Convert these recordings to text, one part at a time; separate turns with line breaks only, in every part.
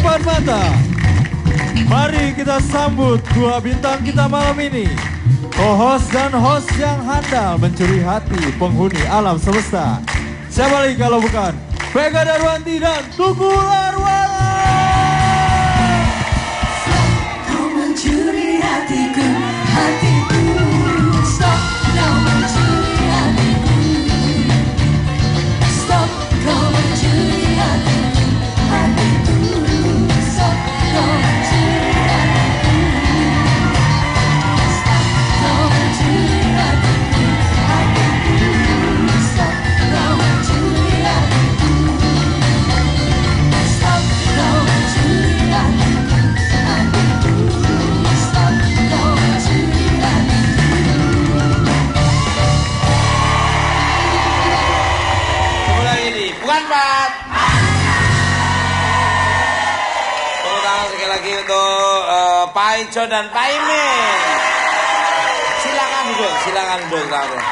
depan mata. Mari kita sambut dua bintang kita malam ini. Co-host dan host yang handal mencuri hati penghuni alam semesta. Siapa lagi kalau bukan Vega Darwanti dan Tukul Arwana.
Kau mencuri hatiku, hatiku. Stop, kau mencuri hatiku. Stop, kau mencuri hatiku, hatiku. Stop, kau mencuri hatiku. Stop, kau mencuri hatiku, hatiku. Stop, kau mencuri hatiku. Stop, kau mencuri hatiku, hatiku. Stop, kau mencuri hatiku.
Mulai ini, bukan Pak. Tepuk tangan sekali lagi untuk Pak Ijo dan Pak Imin. Silakan duduk, silakan duduk.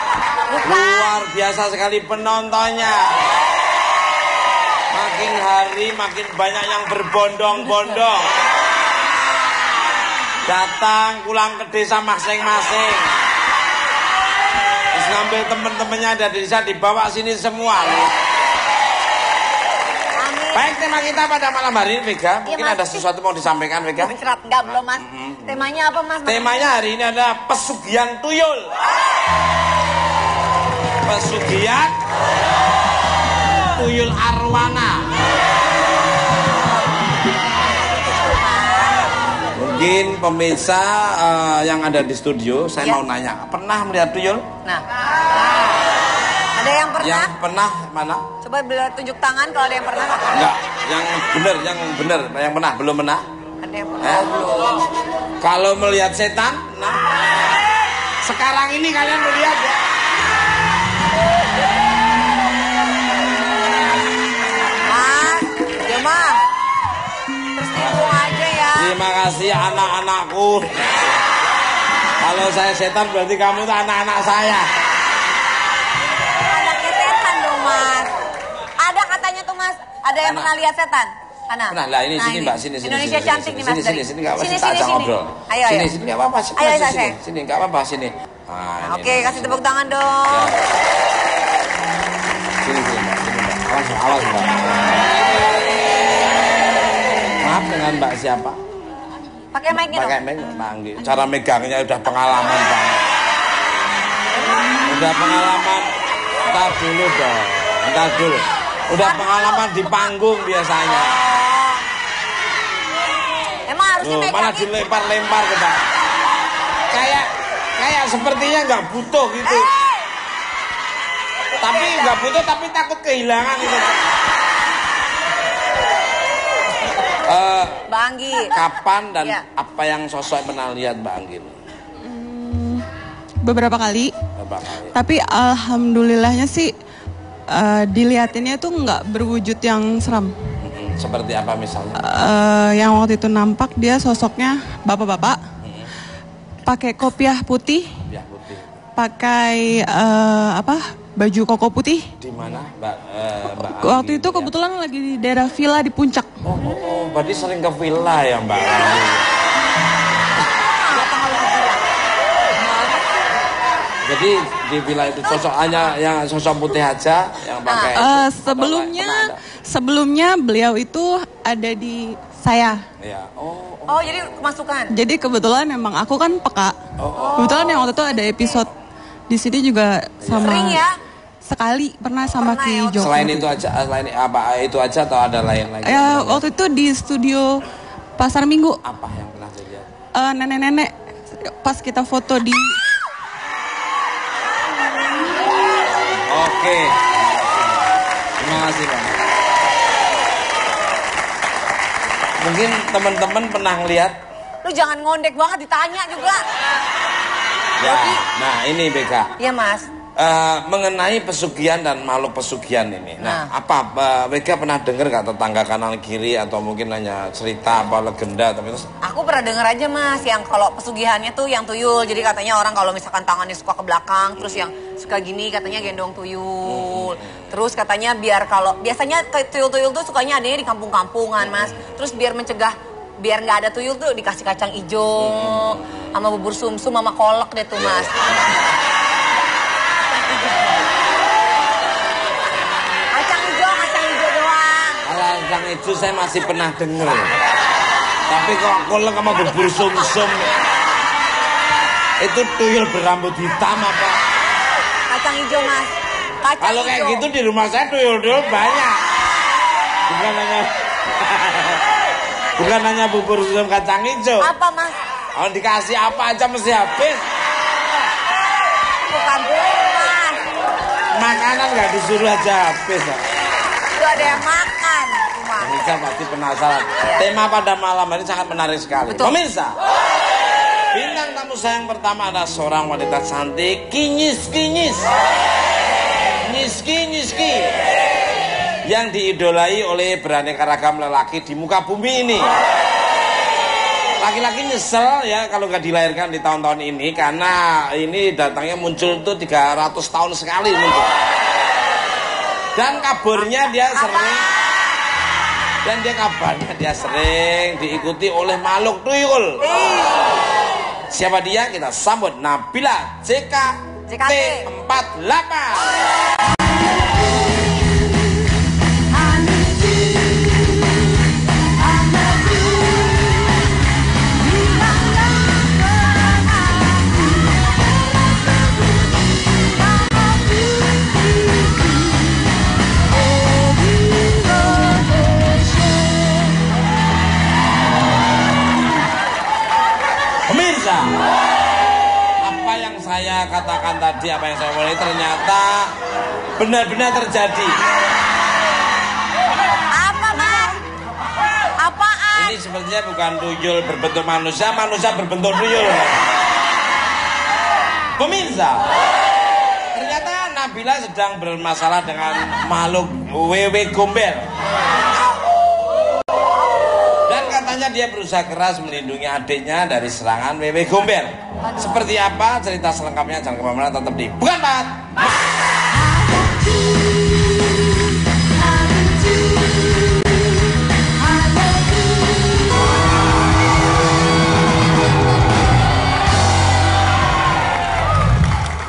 Luar biasa sekali penontonnya. Makin hari makin banyak yang berbondong-bondong. Datang pulang ke desa masing-masing. Terus ngambil temen-temennya ada di desa dibawa sini semua. Baik, tema kita pada malam hari ini, Vega. Mungkin ada sesuatu mau disampaikan, Vega?
Enggak, belum, Mas. Temanya apa, Mas?
Temanya hari ini adalah pesugihan tuyul. Pesugihan tuyul arwana. Mungkin pemirsa yang ada di studio, saya mau nanya, pernah melihat tuyul?
Nah. Ada yang pernah?
Yang pernah mana?
Coba tunjuk tangan kalau ada yang pernah.
Enggak, yang benar, yang pernah, belum pernah.
Ada yang pernah. Belum.
Kalau melihat setan, nah, sekarang ini kalian melihat ya.
Mas, ya Mas. Terus ngomong aja ya.
Terima kasih anak-anakku. Kalau saya setan berarti kamu itu anak-anak saya.
Anaknya setan dong, Mas. Ada katanya tuh, Mas. Ada yang pernah lihat setan? Ana.
Pernah lah, ini sini Mbak, sini.
Indonesia
sini,
cantik nih, Mas.
Sini enggak apa-apa, kita
Sini.
ajak ngobrol.
Ayo.
Sini enggak apa-apa, sini enggak apa-apa, sini. Nah,
Oke, kasih tepuk tangan dong.
Ya. Sini Mbak, Awas Mbak. Maaf, dengan Mbak siapa?
Pakai mic-nya dong.
Pakai mic, panggil. Cara megangnya udah pengalaman banget. Udah pengalaman. Entar dulu. Udah pengalaman di panggung biasanya.
Emang harusnya
Loh,
megangin.
malah dilempar-lempar ke Mbak. Kayak sepertinya nggak butuh gitu. Tapi nggak butuh, tapi takut kehilangan itu.
Mbak Anggi.
Kapan dan
Ya.
apa yang sosok pernah lihat Mbak Anggi?
Beberapa kali. Tapi alhamdulillahnya sih dilihatinnya tuh nggak berwujud yang seram.
Seperti apa misalnya?
Yang waktu itu nampak dia sosoknya bapak-bapak, pakai kopiah putih, pakai baju koko putih.
Di mana Mbak
Waktu
Anggi
itu
ya?
kebetulan lagi di daerah villa di puncak.
Oh, berarti sering ke villa ya Mbak Anggi? Jadi di villa itu sosok hanya yang sosok putih aja yang pakai.
Sebelumnya beliau itu ada di saya.
Ya.
Oh, jadi kemasukan.
Jadi kebetulan memang aku kan peka. Kebetulan yang waktu itu ada episode di sini juga sama.
Sering ya?
Sekali pernah sama Ki Joko.
Selain itu aja, selain apa itu aja atau ada lain lagi?
Ya, waktu itu di studio Pasar Minggu.
Apa yang pernah terjadi?
Nenek-nenek pas kita foto di.
Oke. Terima kasih Bang. Mungkin teman-teman pernah ngelihat.
Lu jangan ngondek banget ditanya juga.
Ya, nah ini BK.
Iya Mas.
Mengenai pesugihan dan makhluk pesugihan ini. Nah, apa Vega pernah dengar gak tetangga kanan kiri atau mungkin hanya cerita apa legenda tapi terus?
Aku pernah dengar aja Mas, yang kalau pesugihannya tuh yang tuyul. Jadi katanya orang kalau misalkan tangannya suka ke belakang, terus yang suka gini katanya gendong tuyul. Terus katanya biar kalau biasanya tuyul-tuyul tuh sukanya adanya di kampung-kampungan Mas. Terus biar mencegah biar nggak ada tuyul tuh dikasih kacang hijau sama bubur sumsum sama kolak deh tuh Mas. Kacang hijau doang.
Kalau kacang hijau saya masih pernah dengar. Tapi kalau kolak sama bubur sumsum itu tuyul berambut hitam apa?
Kacang hijau Mas.
Kalau kayak gitu di rumah saya tuyul-tuyul banyak. Bukan hanya bubur sumsum kacang hijau.
Apa Mas?
Kalau dikasih apa aja mesti habis.
Bukan tuyul Mas.
Makanan nggak disuruh aja habis.
Itu ada yang makan.
Pemirsa pasti penasaran. Tema pada malam ini sangat menarik sekali.
Betul.
Pemirsa, bintang tamu saya yang pertama adalah seorang wanita cantik, kinyis-kinyis, nyiski-nyiski, yang diidolai oleh beraneka ragam lelaki di muka bumi ini. Laki-laki nyesel ya kalau nggak dilahirkan di tahun-tahun ini, karena ini datangnya muncul tuh 300 tahun sekali muncul. Dan kabarnya dia sering diikuti oleh makhluk tuyul. Siapa dia? Kita sambut Nabila JKT48. Pemirsa, apa yang saya katakan tadi, apa yang saya mulai ternyata benar-benar terjadi.
Apa Mas? Apaan?
Ini sepertinya bukan tuyul berbentuk manusia, manusia berbentuk tuyul. Pemirsa, ternyata Nabila sedang bermasalah dengan makhluk wewe gombel. Katanya dia berusaha keras melindungi adiknya dari serangan wewe gombel. Seperti apa cerita selengkapnya, jangan kemana-mana, tetap di Bukan Bat.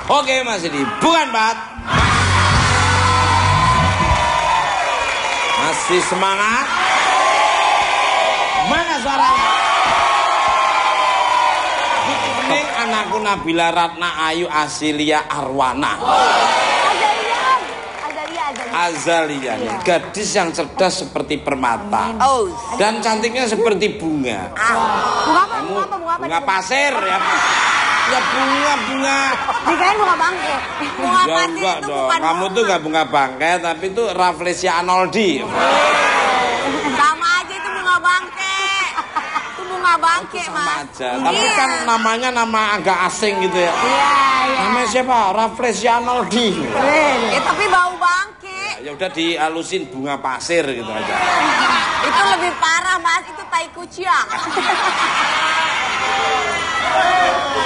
Oke, masih di Bukan Bat. Masih semangat. Mana suaranya? Ini anakku Nabila Ratna Ayu Asilia Arwana. Azalia nih, gadis yang cerdas seperti permata. Dan cantiknya seperti bunga. Bunga pasir ya. Ya bunga.
Dikain bunga bangke. Bunga
Ya
pasir
enggak
itu
dong.
bukan
Kamu tuh gak bunga bangke, tapi itu Rafflesia Arnoldi.
Sama aja itu bunga bangke. Itu bunga bangke
Sama
Mas.
aja. Tapi kan namanya nama agak asing gitu ya.
Iya.
Namanya siapa? Rafflesia Arnoldi.
Ya tapi bau bangke.
Ya udah dihalusin bunga pasir gitu aja.
Itu lebih parah Mas, itu tai kucing.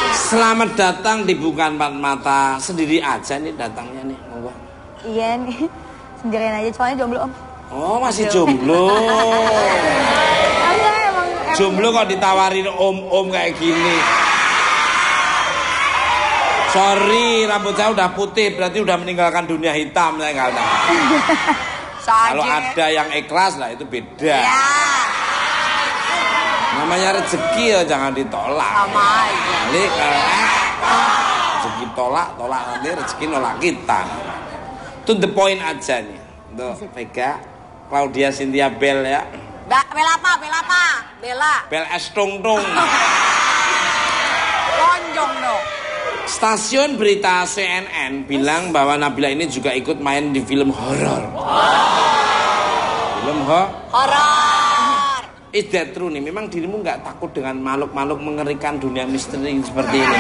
Selamat datang di Bukan Empat Mata. Sendiri aja nih datangnya nih, monggo.
Iya nih, sendirian aja soalnya jomblo Om.
Oh, masih jomblo.
Enggak, emang
Jomblo kok ditawarin om-om kayak gini. Sorry, rambut saya udah putih, berarti udah meninggalkan dunia hitam saya nggak tahu. Kalau ada yang ikhlas lah itu beda.
Ya,
Namanya rezeki ya jangan ditolak.
sama aja.
Balik rezeki tolak nanti rezeki nolak kita. To the point aja nih. Untuk Vega, Claudia Cynthia Bell ya.
Bella apa? Bella.
Bell es tung tung.
Lonjong dong.
Stasiun berita CNN bilang bahwa Nabila ini juga ikut main di film horor. Film
Horor.
Is that true nih? Memang dirimu nggak takut dengan makhluk-makhluk mengerikan dunia misteri seperti ini?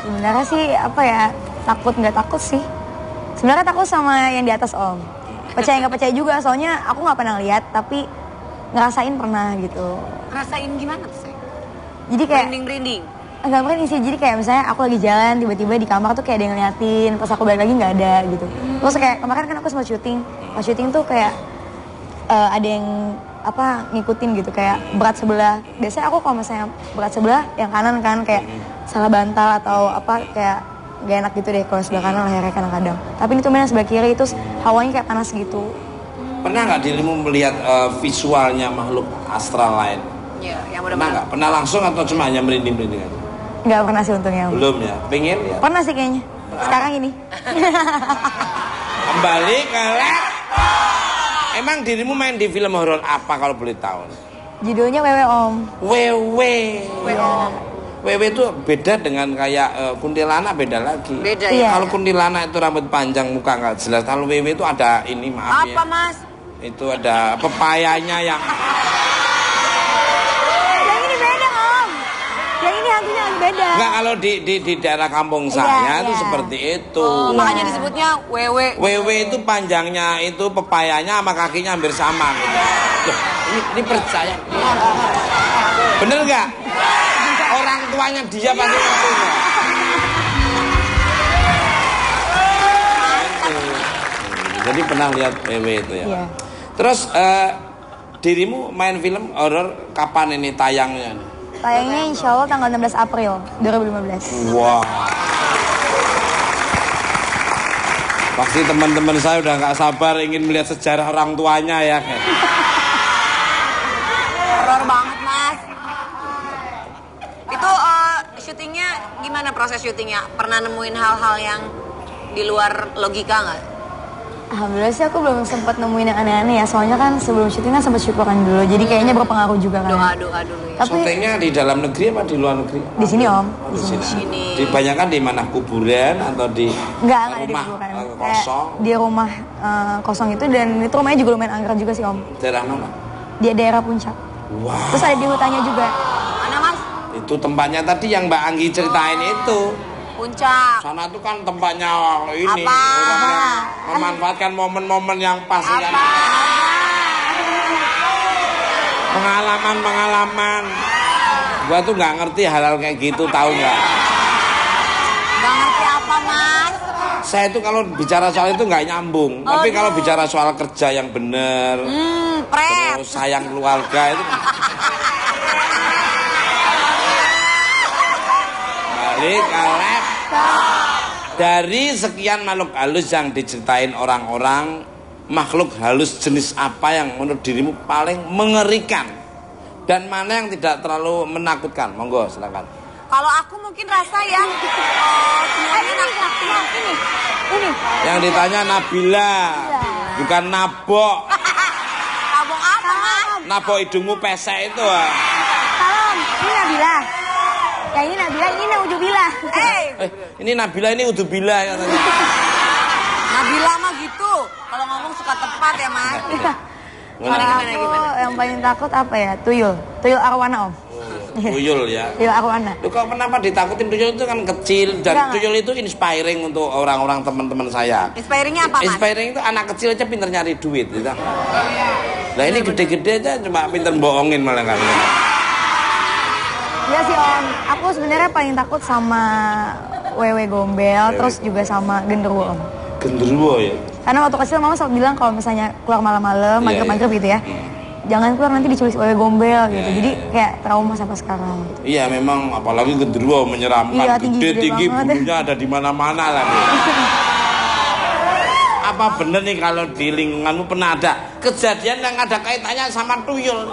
sebenarnya sih apa ya, takut nggak takut sih. Sebenarnya takut sama yang di atas Om. Percaya nggak percaya juga, soalnya aku nggak pernah lihat tapi ngerasain pernah gitu.
Rasain gimana tuh, Say?
Jadi kayak
Merinding-merinding.
gambarnya isi, jadi kayak misalnya aku lagi jalan tiba-tiba di kamar tuh kayak ada yang ngeliatin, pas aku balik lagi nggak ada gitu. Terus kayak kemarin kan aku sempat syuting, pas syuting tuh kayak ada yang ngikutin gitu kayak berat sebelah. Biasanya aku kalau misalnya berat sebelah yang kanan kan kayak salah bantal atau kayak gak enak gitu deh kalau sebelah kanan lehernya kadang-kadang. Tapi ini tuh main sebelah kiri itu hawanya kayak panas gitu.
Pernah nggak dirimu melihat visualnya makhluk astral lain?
Iya, yang
Pernah nggak? Pernah langsung atau cuma hanya merinding-merinding aja?
Nggak pernah sih untungnya.
Belum ya? Pengen ya?
Pernah sih kayaknya. Sekarang ini.
Kembali ke lab. Emang dirimu main di film horor apa kalau boleh tahu?
Judulnya Wewe Om.
Wewe.
Iya.
Wewe itu beda dengan kayak kuntilanak, beda lagi.
Beda
ya?
Kalau kuntilanak itu rambut panjang, muka nggak jelas. Kalau wewe itu ada ini, maaf ya.
Apa Mas?
Itu ada pepayanya yang...
Yang ini beda Om. Yang ini hantunya lagi beda.
Enggak, kalau di daerah kampung saya itu seperti itu.
Makanya disebutnya wewe.
Wewe itu panjangnya itu pepayanya sama kakinya hampir sama gitu. Loh, ini percaya. Bener nggak? Orang tuanya dia pasti ngerti nggak? Jadi pernah lihat wewe itu ya.
Iya.
Terus dirimu main film horor kapan ini tayangnya?
Tayangnya insya Allah tanggal 16 April 2015.
Wah. Pasti teman-teman saya udah nggak sabar ingin melihat sejarah orang tuanya ya.
Horor banget Mas. Itu syutingnya gimana proses syutingnya? Pernah nemuin hal-hal yang di luar logika nggak?
Alhamdulillah sih aku belum sempat nemuin yang aneh-aneh ya. Soalnya kan sebelum syuting kan sempat syukuran dulu. Jadi kayaknya berpengaruh juga kan.
Doa-doa dulu ya.
Tapi
Syutingnya di dalam negeri apa di luar negeri?
di sini Om.
Di sini.
Sini.
Dibanyakan di mana, kuburan atau di
Enggak ada di
rumah
kuburan.
kosong?
Di rumah kosong itu, dan itu rumahnya juga lumayan angker juga sih Om.
Daerah mana?
Di daerah puncak.
Wah.
Terus ada di hutannya juga.
Mana Mas?
Itu tempatnya tadi yang Mbak Anggi ceritain itu.
Puncak.
Sana tuh kan tempatnya ini
Apa?
orang yang memanfaatkan momen-momen yang pas ya. Pengalaman. Gua tuh nggak ngerti hal-hal kayak gitu, tahu nggak?
Gak ngerti apa Mas?
Saya itu kalau bicara soal itu nggak nyambung. Tapi kalau bicara soal kerja yang bener,
Pret.
terus sayang keluarga itu. Balik ke lab. Dari sekian makhluk halus yang diceritain orang-orang, makhluk halus jenis apa yang menurut dirimu paling mengerikan dan mana yang tidak terlalu menakutkan? Monggo silakan.
Kalau aku mungkin rasa yang
Ini.
Yang ditanya Nabila, bukan Nabok.
Abang apa Mas?
Nabok hidungmu pesek itu. Ah.
Salam. Ini Nabila. Ya ini Nabila, ini Naujubillah.
Ini Nabila, ini Udzubillah katanya.
Nabila mah gitu. Kalau ngomong suka tepat ya Mas.
Kalau aku yang paling takut apa ya? Tuyul. Tuyul arwana Om.
Tuyul ya.
Tuyul arwana.
Lu kok kenapa ditakutin tuyul itu kan kecil dan
Enggak.
tuyul itu inspiring untuk orang-orang teman-teman saya.
Inspiringnya apa Mas?
Inspiring itu anak kecil aja pinter nyari duit gitu. Nah ini gede-gede aja cuma pinter bohongin malah kan.
Iya sih Om. Aku sebenarnya paling takut sama wewe gombel, terus juga sama genderuwo Om.
Genderuwo ya.
Karena waktu kecil mama selalu bilang kalau misalnya keluar malam-malam, maghrib-maghrib gitu ya, jangan keluar nanti diculik wewe gombel gitu. Jadi kayak trauma sampai sekarang. Gitu.
Iya memang apalagi genderuwo menyeramkan,
Iya,
gede-tinggi
banget.
bulunya ada di mana-mana lagi. Apa bener nih kalau di lingkunganmu pernah ada kejadian yang ada kaitannya sama tuyul?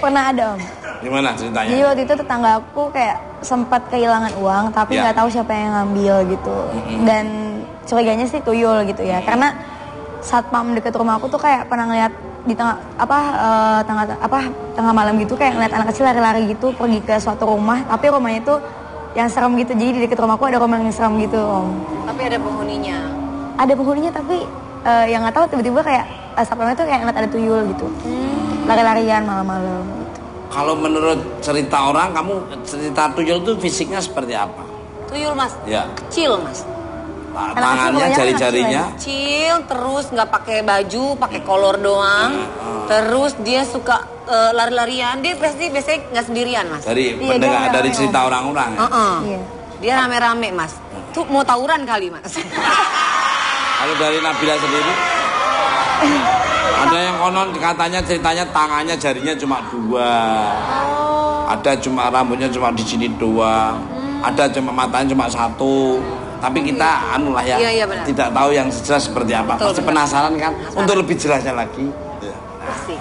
Pernah ada Om.
Gimana ceritanya?
Jadi waktu itu tetangga aku kayak sempat kehilangan uang, tapi nggak tahu siapa yang ngambil gitu. Dan curiganya sih tuyul gitu ya, karena satpam deket rumah aku tuh kayak pernah ngeliat di tengah malam gitu kayak ngeliat anak kecil lari-lari gitu pergi ke suatu rumah, tapi rumahnya itu yang serem gitu. Jadi di deket rumahku ada rumah yang serem gitu Om.
Tapi ada penghuninya.
Ada penghuninya tapi yang nggak tahu tiba-tiba kayak satpamnya tuh kayak ngeliat ada tuyul gitu, lari-larian malam-malam. Gitu.
Kalau menurut cerita orang, kamu cerita tuyul itu fisiknya seperti apa?
Tuyul Mas.
Ya.
Kecil Mas.
tangannya, jari-jarinya
kecil, terus nggak pakai baju, pakai kolor doang. Terus dia suka lari-larian. Dia biasanya nggak sendirian, Mas.
Dari pendengar, dari cerita orang-orang.
Iya.
Dia rame-rame, Mas. Tuh mau tawuran kali, Mas.
Kalau dari Nabila sendiri, ada yang konon katanya ceritanya tangannya jarinya cuma 2, ada cuma rambutnya cuma di sini doang, ada cuma matanya cuma 1. Tapi kita anu lah ya, tidak tahu yang jelas seperti apa. Pasti penasaran kan? Untuk lebih jelasnya lagi.
Pasti.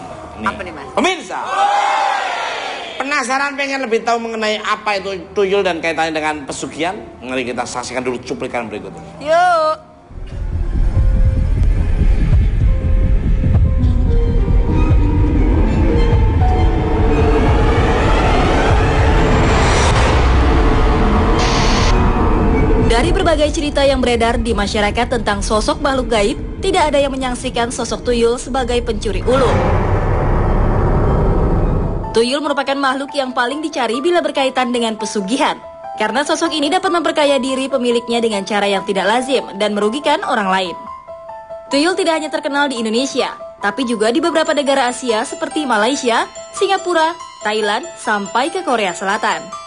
Apa nih, Mas?
Pemirsa, penasaran pengen lebih tahu mengenai apa itu tuyul dan kaitannya dengan pesugihan? Mari kita saksikan dulu cuplikan berikut ini.
Yuk.
Dari berbagai cerita yang beredar di masyarakat tentang sosok makhluk gaib, tidak ada yang menyaksikan sosok tuyul sebagai pencuri ulur. Tuyul merupakan makhluk yang paling dicari bila berkaitan dengan pesugihan, karena sosok ini dapat memperkaya diri pemiliknya dengan cara yang tidak lazim dan merugikan orang lain. Tuyul tidak hanya terkenal di Indonesia, tapi juga di beberapa negara Asia seperti Malaysia, Singapura, Thailand, sampai ke Korea Selatan.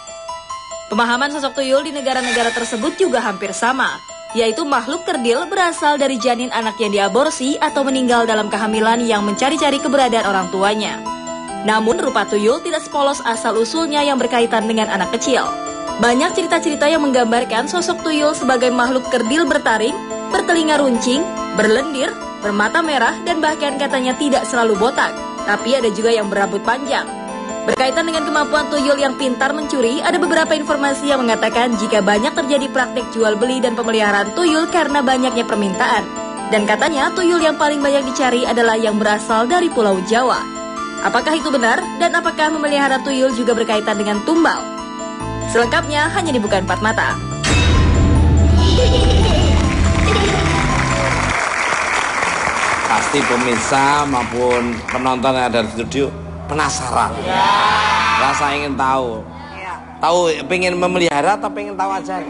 Pemahaman sosok tuyul di negara-negara tersebut juga hampir sama, yaitu makhluk kerdil berasal dari janin anak yang diaborsi atau meninggal dalam kehamilan yang mencari-cari keberadaan orang tuanya. Namun rupa tuyul tidak sepolos asal-usulnya yang berkaitan dengan anak kecil. Banyak cerita-cerita yang menggambarkan sosok tuyul sebagai makhluk kerdil bertaring, bertelinga runcing, berlendir, bermata merah, dan bahkan katanya tidak selalu botak, tapi ada juga yang berambut panjang. Berkaitan dengan kemampuan tuyul yang pintar mencuri, ada beberapa informasi yang mengatakan jika banyak terjadi praktik jual beli dan pemeliharaan tuyul karena banyaknya permintaan. Dan katanya tuyul yang paling banyak dicari adalah yang berasal dari Pulau Jawa. Apakah itu benar? Dan apakah memelihara tuyul juga berkaitan dengan tumbal? Selengkapnya hanya di Bukan Empat Mata.
Pasti pemirsa maupun penonton yang ada di studio penasaran, rasa ingin tahu, pengen memelihara atau pengen tahu aja.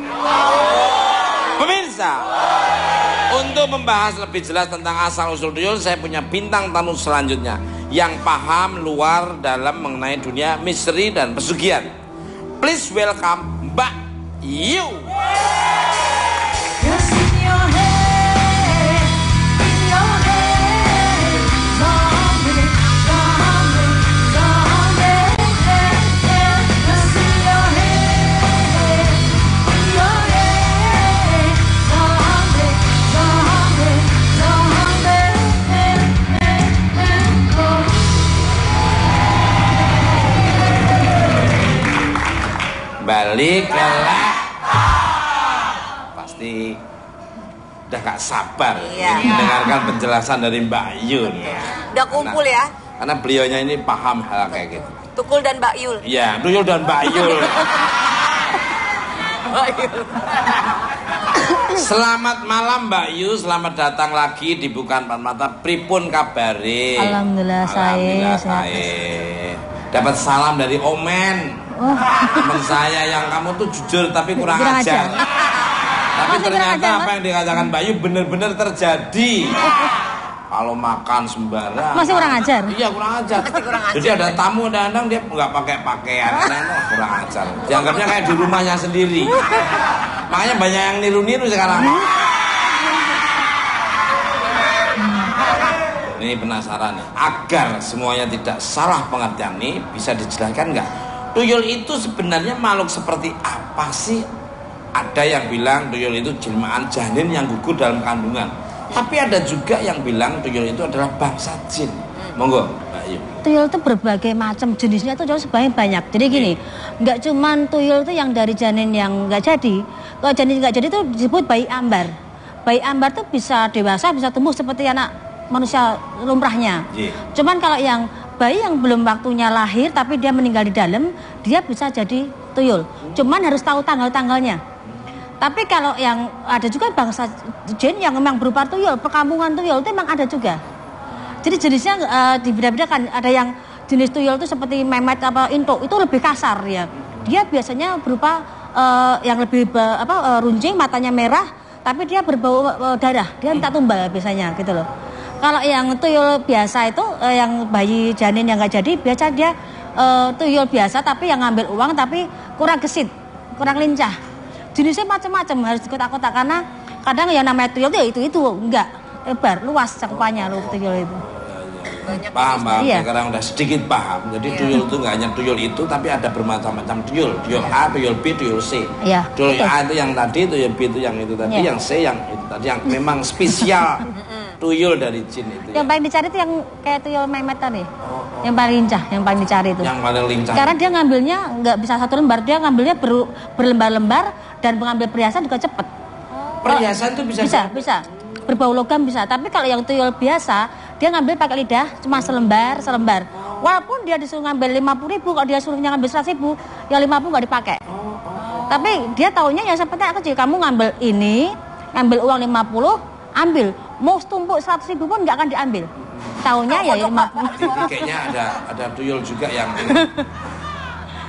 Pemirsa, untuk membahas lebih jelas tentang asal usul tuyul, saya punya bintang tamu selanjutnya yang paham luar dalam mengenai dunia misteri dan pesugihan. Please welcome Mbak Yu. Balik lah, pasti udah gak sabar mendengarkan penjelasan dari Mbak Yun.
Udah kumpul ya?
Karena beliaunya ini paham hal kayak gitu.
Tukul dan Mbak Yul.
Iya, tuyul dan Mbak Yul. Selamat malam Mbak Yu, selamat datang lagi di Bukan Empat Mata. Pripun kabare?
Alhamdulillah saya.
Dapat salam dari Omen. Teman saya yang kamu tuh jujur tapi kurang ajar. Tapi ternyata apa yang dikatakan Mbak Yu benar-benar terjadi. Kalau makan sembarang.
Masih kurang ajar?
Iya kurang ajar. Jadi ada tamu datang dia nggak pakai pakaian, kurang ajar. Dianggapnya kayak di rumahnya sendiri. Makanya banyak yang niru-niru sekarang. Ini penasaran nih, agar semuanya tidak salah pengertian nih, bisa dijelaskan nggak? Tuyul itu sebenarnya makhluk seperti apa sih? Ada yang bilang tuyul itu jelmaan janin yang gugur dalam kandungan. Tapi ada juga yang bilang tuyul itu adalah bangsa jin. Monggo, Mbak Yu.
Tuyul itu berbagai macam jenisnya itu jauh sebanyak banyak. Jadi gini, nggak cuman tuyul itu yang dari janin yang nggak jadi. Kalau janin nggak jadi itu disebut bayi ambar. Bayi ambar itu bisa dewasa, bisa tumbuh seperti anak manusia lumrahnya. Cuman kalau yang bayi yang belum waktunya lahir tapi dia meninggal di dalam, dia bisa jadi tuyul. Cuman harus tahu tanggal-tanggalnya. Tapi kalau yang ada juga bangsa jin yang memang berupa tuyul, perkampungan tuyul itu memang ada juga. Jadi jenisnya dibeda-bedakan. Ada yang jenis tuyul itu seperti memet apa intok, itu lebih kasar ya. Dia biasanya berupa yang lebih runcing, matanya merah,
tapi dia berbau darah, dia minta tumbal biasanya gitu loh. Kalau yang tuyul biasa itu, yang bayi janin yang nggak jadi, biasa dia tuyul biasa tapi yang ngambil uang tapi kurang gesit, kurang lincah. Jenisnya macam-macam, harus dikotak-kotak karena kadang yang namanya tuyul itu enggak lebar, luas cakupannya loh tuyul itu.
Paham, iya. Sekarang udah sedikit paham. Jadi tuyul itu nggak hanya tuyul itu, tapi ada bermacam-macam tuyul. Tuyul A, tuyul B, tuyul C.
Iya.
Tuyul A itu yang tadi, tuyul B itu yang itu tadi, yang C yang itu tadi, yang memang spesial tuyul dari jin itu.
Yang paling dicari itu yang kayak tuyul Mehmet tadi. Yang paling lincah, yang paling dicari itu.
Yang paling lincah.
Karena dia ngambilnya nggak bisa satu lembar, dia ngambilnya berlembar-lembar dan mengambil perhiasan juga cepet.
Perhiasan itu
bisa. Berbau logam bisa, tapi kalau yang tuyul biasa dia ngambil pakai lidah cuma selembar. Walaupun dia disuruh ngambil 50.000, kalau dia suruhnya ngambil 100.000, ya 50 nggak dipakai. Tapi dia taunya yang seperti kecil, kamu ngambil ini, ngambil uang 50, ambil. Mau tumpuk 100.000 pun nggak akan diambil. Taunya ya 50.
Kayaknya ada tuyul juga yang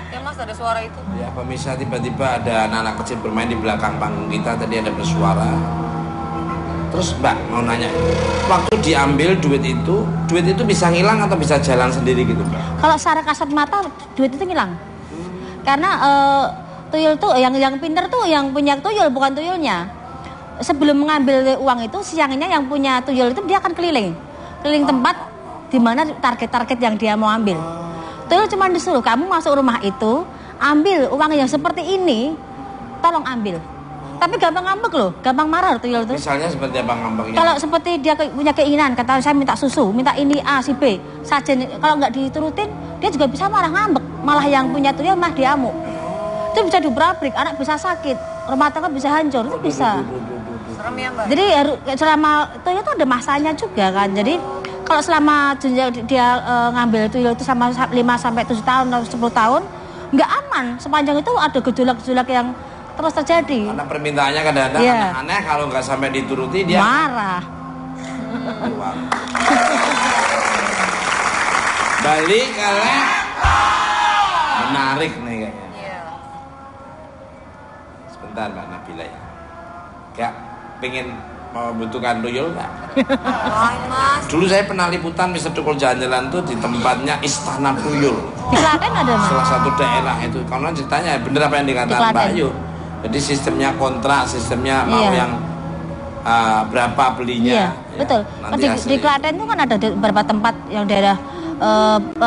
Ya Mas, ada suara itu.
Ya pemirsa, tiba-tiba ada anak-anak kecil bermain di belakang panggung kita, tadi ada bersuara. Terus Mbak mau nanya, waktu diambil duit itu bisa ngilang atau bisa jalan sendiri gitu Mbak?
Kalau secara kasat mata duit itu ngilang. Karena tuyul tuh yang pinter tuh yang punya tuyul, bukan tuyulnya. Sebelum mengambil uang itu, siangnya yang punya tuyul itu dia akan keliling tempat di mana target-target yang dia mau ambil. Tuyul cuma disuruh kamu masuk rumah itu, ambil uang yang seperti ini, tolong ambil. Tapi gampang ngambek loh, gampang marah tuyul itu.
Misalnya seperti apa ngambeknya?
Kalau seperti dia punya keinginan, kata saya minta susu, minta ini A, si B, sajen, kalau nggak diturutin, dia juga bisa marah ngambek. Malah yang punya tuyul mah diamuk. Itu bisa diobrak-abrik, anak bisa sakit, rumah tangga bisa hancur, itu bisa.
Serem ya Mbak?
Jadi selama tuyul itu ada masanya juga kan. Jadi kalau selama dia ngambil tuyul itu sama 5 sampai 7 tahun atau 10 tahun, nggak aman. Sepanjang itu ada gejolak-gejolak yang terus terjadi.
Karena permintaannya kadang-kadang aneh-aneh, kalau nggak sampai dituruti dia
marah.
Balik kalian menarik nih kayaknya. Sebentar Mbak Nabila ya. Gak pengen membutuhkan tuyul nggak?
Mas.
Dulu saya pernah liputan Mister Tukul jalan-jalan tuh di tempatnya Istana Tuyul.
Di Klaten ada Mas.
Salah satu daerah itu. Karena ceritanya bener apa yang dikatakan Mbak Ayu. Jadi sistemnya kontrak, sistemnya mau yang berapa belinya.
Iya, betul. Di Klaten itu kan ada beberapa tempat yang daerah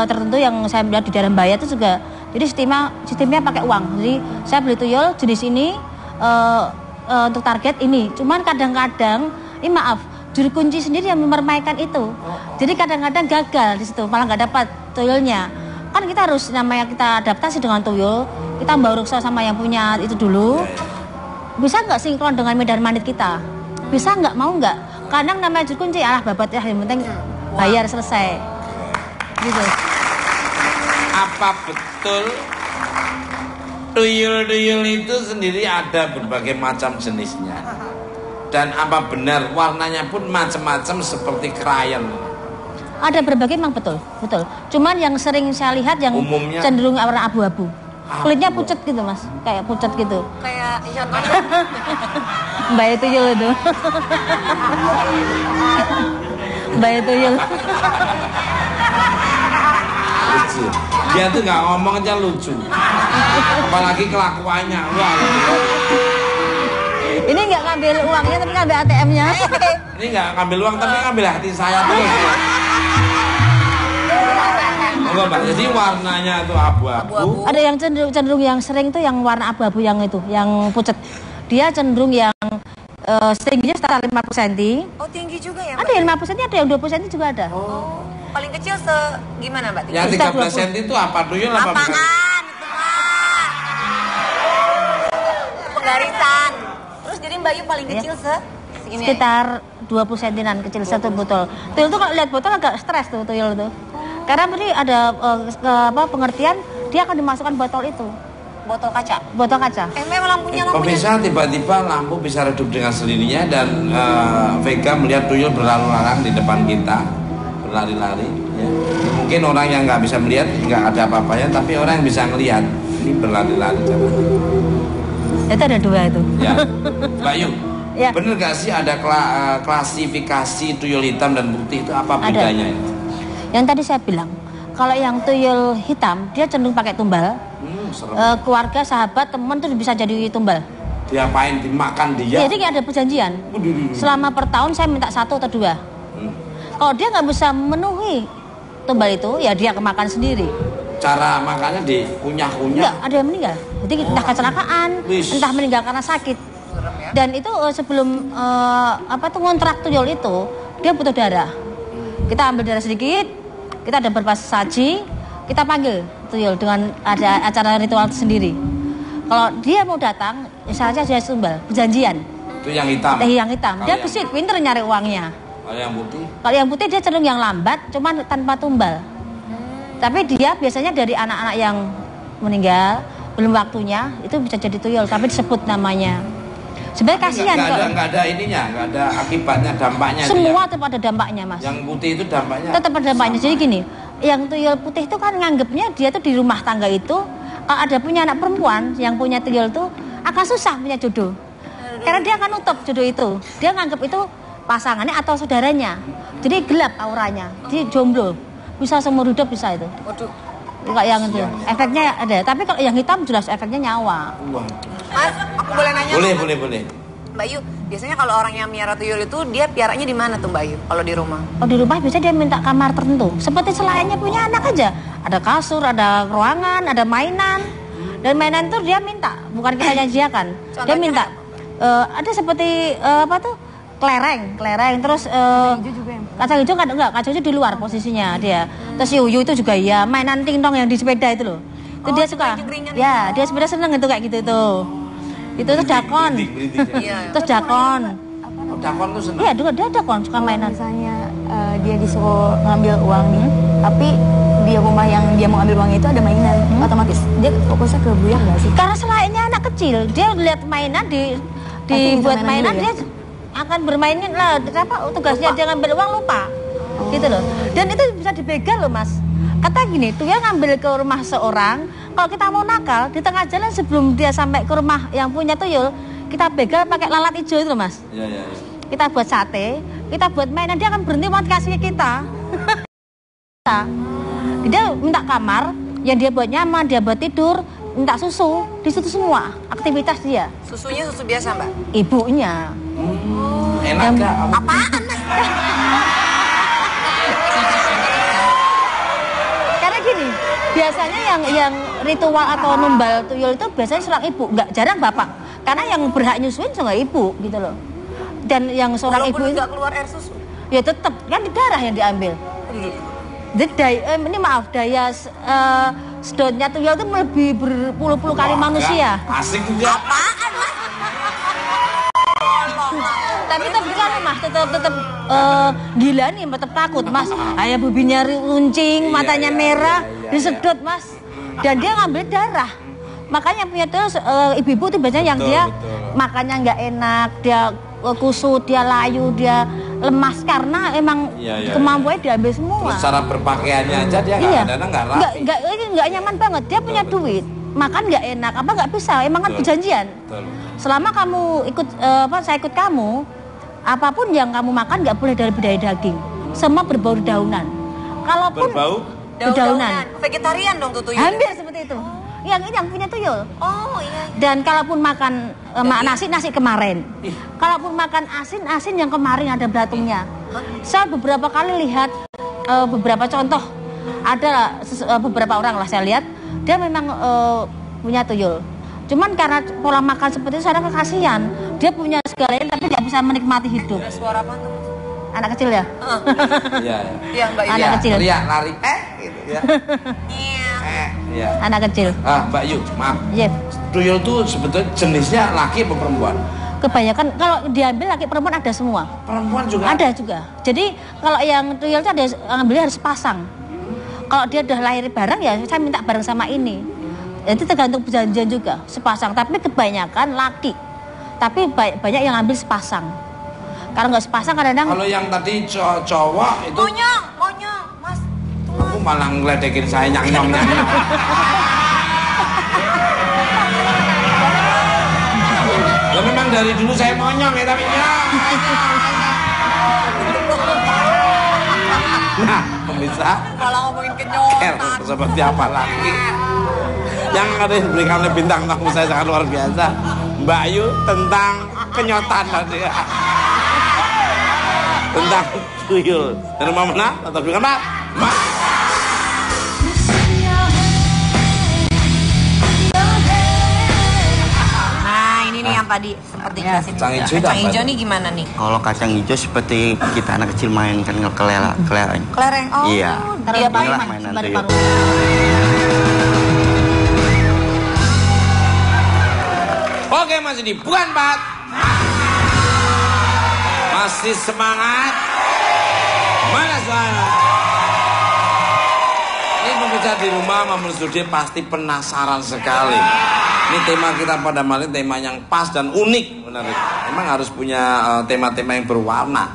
tertentu yang saya melihat di daerah Mbaya itu juga. Jadi sistemnya pakai uang. Jadi saya beli tuyul jenis ini untuk target ini. Cuman kadang-kadang, maaf, juru kunci sendiri yang memermaikan itu. Jadi kadang-kadang gagal di situ, malah nggak dapat tuyulnya. Kan kita harus namanya kita adaptasi dengan tuyul, kita baru sama yang punya itu dulu. Bisa nggak sinkron dengan medan magnet kita? Bisa nggak, mau nggak? Kadang namanya juru kunci, babat ya, yang penting bayar selesai. Gitu.
Apa betul tuyul-tuyul itu sendiri ada berbagai macam jenisnya? Dan apa benar warnanya pun macam-macam seperti krayon?
Ada berbagai, memang betul. Cuman yang sering saya lihat yang umumnya cenderung warna abu-abu. Kulitnya pucat gitu Mas, kayak pucat gitu.
Kayak
Mbak tuyul itu. Mbak tuyul.
Lucu. Dia tuh nggak ngomong aja lucu. Apalagi kelakuannya. Wah.
Ini nggak ngambil uangnya tapi ngambil ATM-nya.
Ini nggak ngambil uang tapi ngambil hati saya terus. Enggak Mbak, jadi warnanya itu abu-abu.
Ada yang cenderung yang sering tuh yang warna abu-abu yang itu, yang pucat. Dia cenderung yang tingginya sekitar 50 cm.
Oh tinggi juga ya Mbak?
Ada yang 50 cm, ada yang 20 cm juga ada.
Oh, paling kecil gimana Mbak?
Yang 13 cm itu apa? Tuyul apa?
Apaan? Itu Mbak. Penggarisan. Terus jadi Mbak Yu paling kecil segini
sekitar 20 cm-an kecil satu botol. Tuyul tuh kalau lihat botol agak stres tuh tuyul tuh. Karena berarti ada pengertian dia akan dimasukkan botol itu.
Botol kaca?
Botol kaca.
Memang lampunya
Pemirsa, tiba-tiba lampu bisa redup dengan sendirinya dan Vega melihat tuyul berlalu-lalang di depan kita, berlari-lari. Ya. Mungkin orang yang nggak bisa melihat nggak ada apa-apanya, tapi orang yang bisa ngelihat ini berlari-lari.
Itu ada dua itu.
Ya, Mbak Yu.
Ya.
Bener gak sih ada klasifikasi tuyul hitam dan putih itu apa bedanya?
Yang tadi saya bilang, kalau yang tuyul hitam dia cenderung pakai tumbal. Keluarga, sahabat, teman tuh bisa jadi tumbal.
Diapain? Dimakan dia?
Jadi ada perjanjian. Selama per tahun saya minta 1 atau 2. Kalau dia nggak bisa memenuhi tumbal itu, ya dia kemakan sendiri.
Cara makannya dikunyah-kunyah?
Enggak, ada yang meninggal. Jadi entah kecelakaan, entah meninggal karena sakit. Dan itu sebelum ngontrak tuyul itu, dia butuh darah. Kita ambil darah sedikit, kita ada beberapa saji, kita panggil tuyul dengan ada acara ritual sendiri. Kalau dia mau datang, misalnya dia tumbal, perjanjian.
Itu yang hitam?
Yang hitam. Dia gesit, pinter nyari uangnya.
Kalau yang putih?
Kalau yang putih dia cenderung yang lambat, cuman tanpa tumbal. Tapi dia biasanya dari anak-anak yang meninggal, belum waktunya, itu bisa jadi tuyul, tapi disebut namanya. Sebenarnya kasihan kok.
Nggak ada ininya, nggak ada akibatnya, dampaknya.
Semua tetap ada dampaknya, Mas.
Yang putih itu dampaknya?
Tetap ada dampaknya. Jadi gini, yang tuyul putih itu kan nganggepnya dia tuh di rumah tangga itu, ada punya anak perempuan yang punya tuyul tuh akan susah punya jodoh. Karena dia akan nutup jodoh itu. Dia nganggep itu pasangannya atau saudaranya. Jadi gelap auranya. Dia jomblo. Bisa seumur hidup bisa itu.
Waduh.
Kayak yang itu. Efeknya ada. Tapi kalau yang hitam jelas efeknya nyawa.
Mas, aku boleh nanya?
Boleh.
Mbak Yu, biasanya kalau orang yang miara tuyul itu dia piaranya di mana tuh Mbak Yu? Kalau di rumah?
Oh, di rumah biasanya dia minta kamar tertentu. Seperti selainnya punya anak aja. Ada kasur, ada ruangan, ada mainan. Dan mainan itu dia minta, bukan kita janjikan. Dia minta. Ada seperti kelereng, terus kacang hijau kan enggak, kacang hijau di luar posisinya dia. Terus yuyu itu juga iya, mainan tingtong yang di sepeda itu loh. Itu dia suka. Ya, dia sepeda seneng itu kayak gitu itu. Itu tuh dakon. Terus dakon.
Dakon tuh seneng.
Iya, dia dakon suka mainan.
Misalnya dia disuruh ngambil uang nih, tapi di rumah yang dia mau ambil uang itu ada mainan, otomatis dia fokusnya ke buyar nggak sih?
Karena selainnya anak kecil, dia lihat mainan dibuat mainan dia akan bermainin lah. Apa tugasnya dia ngambil uang lupa, gitu loh. Dan itu bisa dibegal loh Mas. Kata gini, tuyul ngambil ke rumah seorang, kalau kita mau nakal di tengah jalan sebelum dia sampai ke rumah yang punya tuyul, kita begal pakai lalat hijau itu loh Mas.
Iya.
Kita buat sate, kita buat mainan, dia akan berhenti mau kasih ke kita. Dia minta kamar, yang dia buat nyaman, dia buat tidur, minta susu, di situ semua aktivitas dia.
Susunya susu biasa Mbak?
Ibunya.
Enak gak?
Apaan?
Karena gini, biasanya yang ritual atau numbal tuyul itu biasanya seorang ibu, nggak jarang bapak. Karena yang berhak nyusuin cuma ibu gitu loh. Dan yang seorang
walaupun
ibu itu
nggak keluar air susu?
Ya tetap kan di darah yang diambil. Ini maaf, daya sedotnya tuyul itu lebih berpuluh-puluh kali manusia.
Asik juga.
Apaan Mas?
Tapi tetap di rumah, tetap gila nih, tetap takut Mas. Ayah bubinya runcing, matanya merah, disedot Mas. Dan dia ngambil darah. Makanya punya terus ibu-ibu itu biasanya yang dia makannya nggak enak, dia kusut, dia layu, dia lemas karena emang kemampuannya diambil semua.
Terus cara berpakaiannya aja dia nggak rapi.
Nggak nyaman banget. Dia punya duit, makan nggak enak, apa nggak bisa. Emang kan perjanjian. Selama kamu ikut saya ikut kamu, apapun yang kamu makan nggak boleh lebih dari daging. Semua berbau dedaunan. Kalaupun
berbau
dedaunan.
Vegetarian dong tuh tuyul.
Hampir seperti itu. Yang punya tuyul.
Oh iya.
Dan kalaupun makan nasi kemarin. Kalaupun makan asin yang kemarin ada belatungnya. Saya beberapa kali lihat beberapa contoh. Ada beberapa orang lah saya lihat dia memang punya tuyul. Cuman karena pola makan seperti itu saya kasihan. Dia punya segalanya tapi tidak bisa menikmati hidup.
Suara apa tuh?
Anak kecil ya?
Iya Mbak Yu.
Anak kecil.
Teriak lari gitu ya. Iya.
Anak kecil.
Mbak Yu, maaf.
Iya.
Tuyul tuh sebetulnya jenisnya laki atau perempuan?
Kebanyakan kalau diambil laki perempuan ada semua.
Perempuan juga?
Ada juga. Jadi kalau yang tuyul itu ada ngambilnya harus pasang. Kalau dia udah lahir bareng ya saya minta bareng sama ini. Itu tergantung perjanjian juga sepasang. Tapi kebanyakan laki. Tapi banyak yang ngambil sepasang. Kalau nggak sepasang kadang-kadang.
Kalau yang tadi cowok itu.
Monyong, Mas.
Aku malah ngeledekin saya nyang-nyong. Ya memang dari dulu saya monyong ya tapi ya. Nah, pemirsa.
Kalau ngomongin kenyotan.
Seperti apa lagi? Yang ada yang berikan bintang tamu saya sangat luar biasa. Mbak Yu tentang kenyotan tadi ya. Tentang tuyul. Dari rumah mana? Atau berikan Mbak? Mbak.
Nah ini nih yang tadi sempat dijelasin.
Kacang hijau
Kacang
apa?
hijau nih gimana nih?
Kalau kacang hijau seperti kita anak kecil main kan kelereng.
Kelereng. Oh,
Iya.
dia
Inilah
main.
mainan
Sebar
tuyul.
paru.
Oke masih di bukan Pak. Masih semangat. Mana saya? Ini pemirsa di rumah Mamul Studi pasti penasaran sekali. Ini tema kita pada malam tema yang pas dan unik menarik. Memang harus punya tema-tema yang berwarna.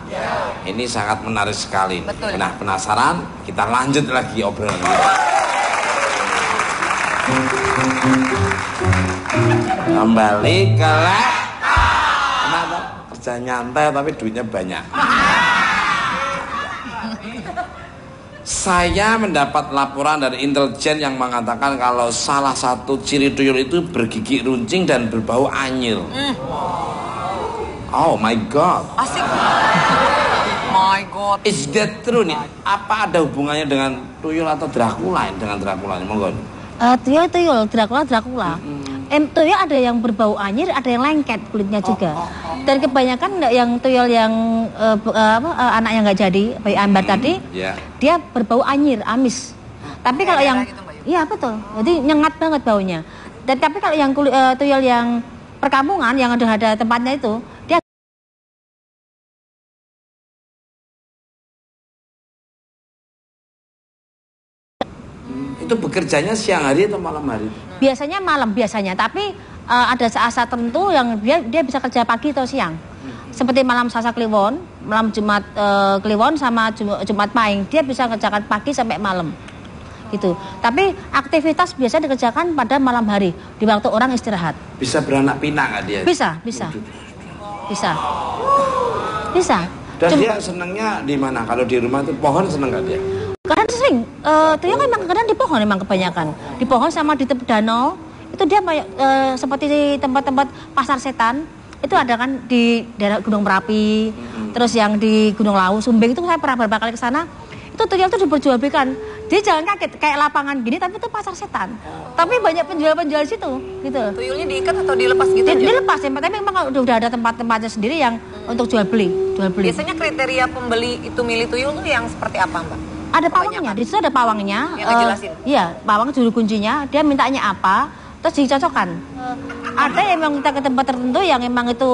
Ini sangat menarik sekali.
Betul.
Nah penasaran? Kita lanjut lagi obrolan kita. Kembali ke lab. Kenapa? Kerja nyantai tapi duitnya banyak. Saya mendapat laporan dari intelijen yang mengatakan kalau salah satu ciri tuyul itu bergigi runcing dan berbau anyir. Oh my god.
Asik. My God.
Is that true nih? Apa ada hubungannya dengan tuyul atau Dracula? Dengan Dracula nih, monggo.
Tuyul, Dracula. Tuyul ada yang berbau anyir, ada yang lengket kulitnya juga. Dan kebanyakan yang tuyul yang anak yang nggak jadi, bayi ambar tadi, dia berbau anyir, amis. Tapi kalau yang,
gitu, Mbak Yu?
iya betul, jadi nyengat banget baunya. Dan tapi kalau yang tuyul yang perkampungan, yang ada tempatnya itu, dia
Itu bekerjanya siang hari atau malam hari?
biasanya malam biasanya. Tapi ada saat-saat tertentu yang dia bisa kerja pagi atau siang. Seperti malam Selasa Kliwon, malam Jumat Kliwon sama Jumat Pahing, dia bisa kerjakan pagi sampai malam. Gitu. Tapi aktivitas biasa dikerjakan pada malam hari di waktu orang istirahat.
Bisa beranak pinak nggak dia?
Bisa.
Dan dia senangnya di mana? Kalau di rumah itu pohon seneng nggak dia?
Kadang sering, tuyul kan memang kadang di pohon memang kebanyakan. Di pohon sama di tepi danau, itu dia seperti tempat-tempat pasar setan. Itu ada kan di daerah Gunung Merapi, terus yang di Gunung Lawu, Sumbing itu saya pernah beberapa kali ke sana. Itu tuyul itu diperjualbelikan. Dia jalan kaki kayak lapangan gini tapi itu pasar setan. Tapi banyak penjual-penjual di situ, gitu.
Tuyulnya diikat atau dilepas gitu?
Dilepas ya, tapi memang udah ada tempat-tempatnya sendiri yang untuk jual beli.
Biasanya kriteria pembeli itu milih tuyul tuh yang seperti apa, Mbak?
Ada pawangnya, di situ ada pawangnya.
Yang ngejelasin?
Iya, pawang juru kuncinya, dia mintanya apa, terus dicocokkan. Ada yang memang kita ke tempat tertentu yang memang itu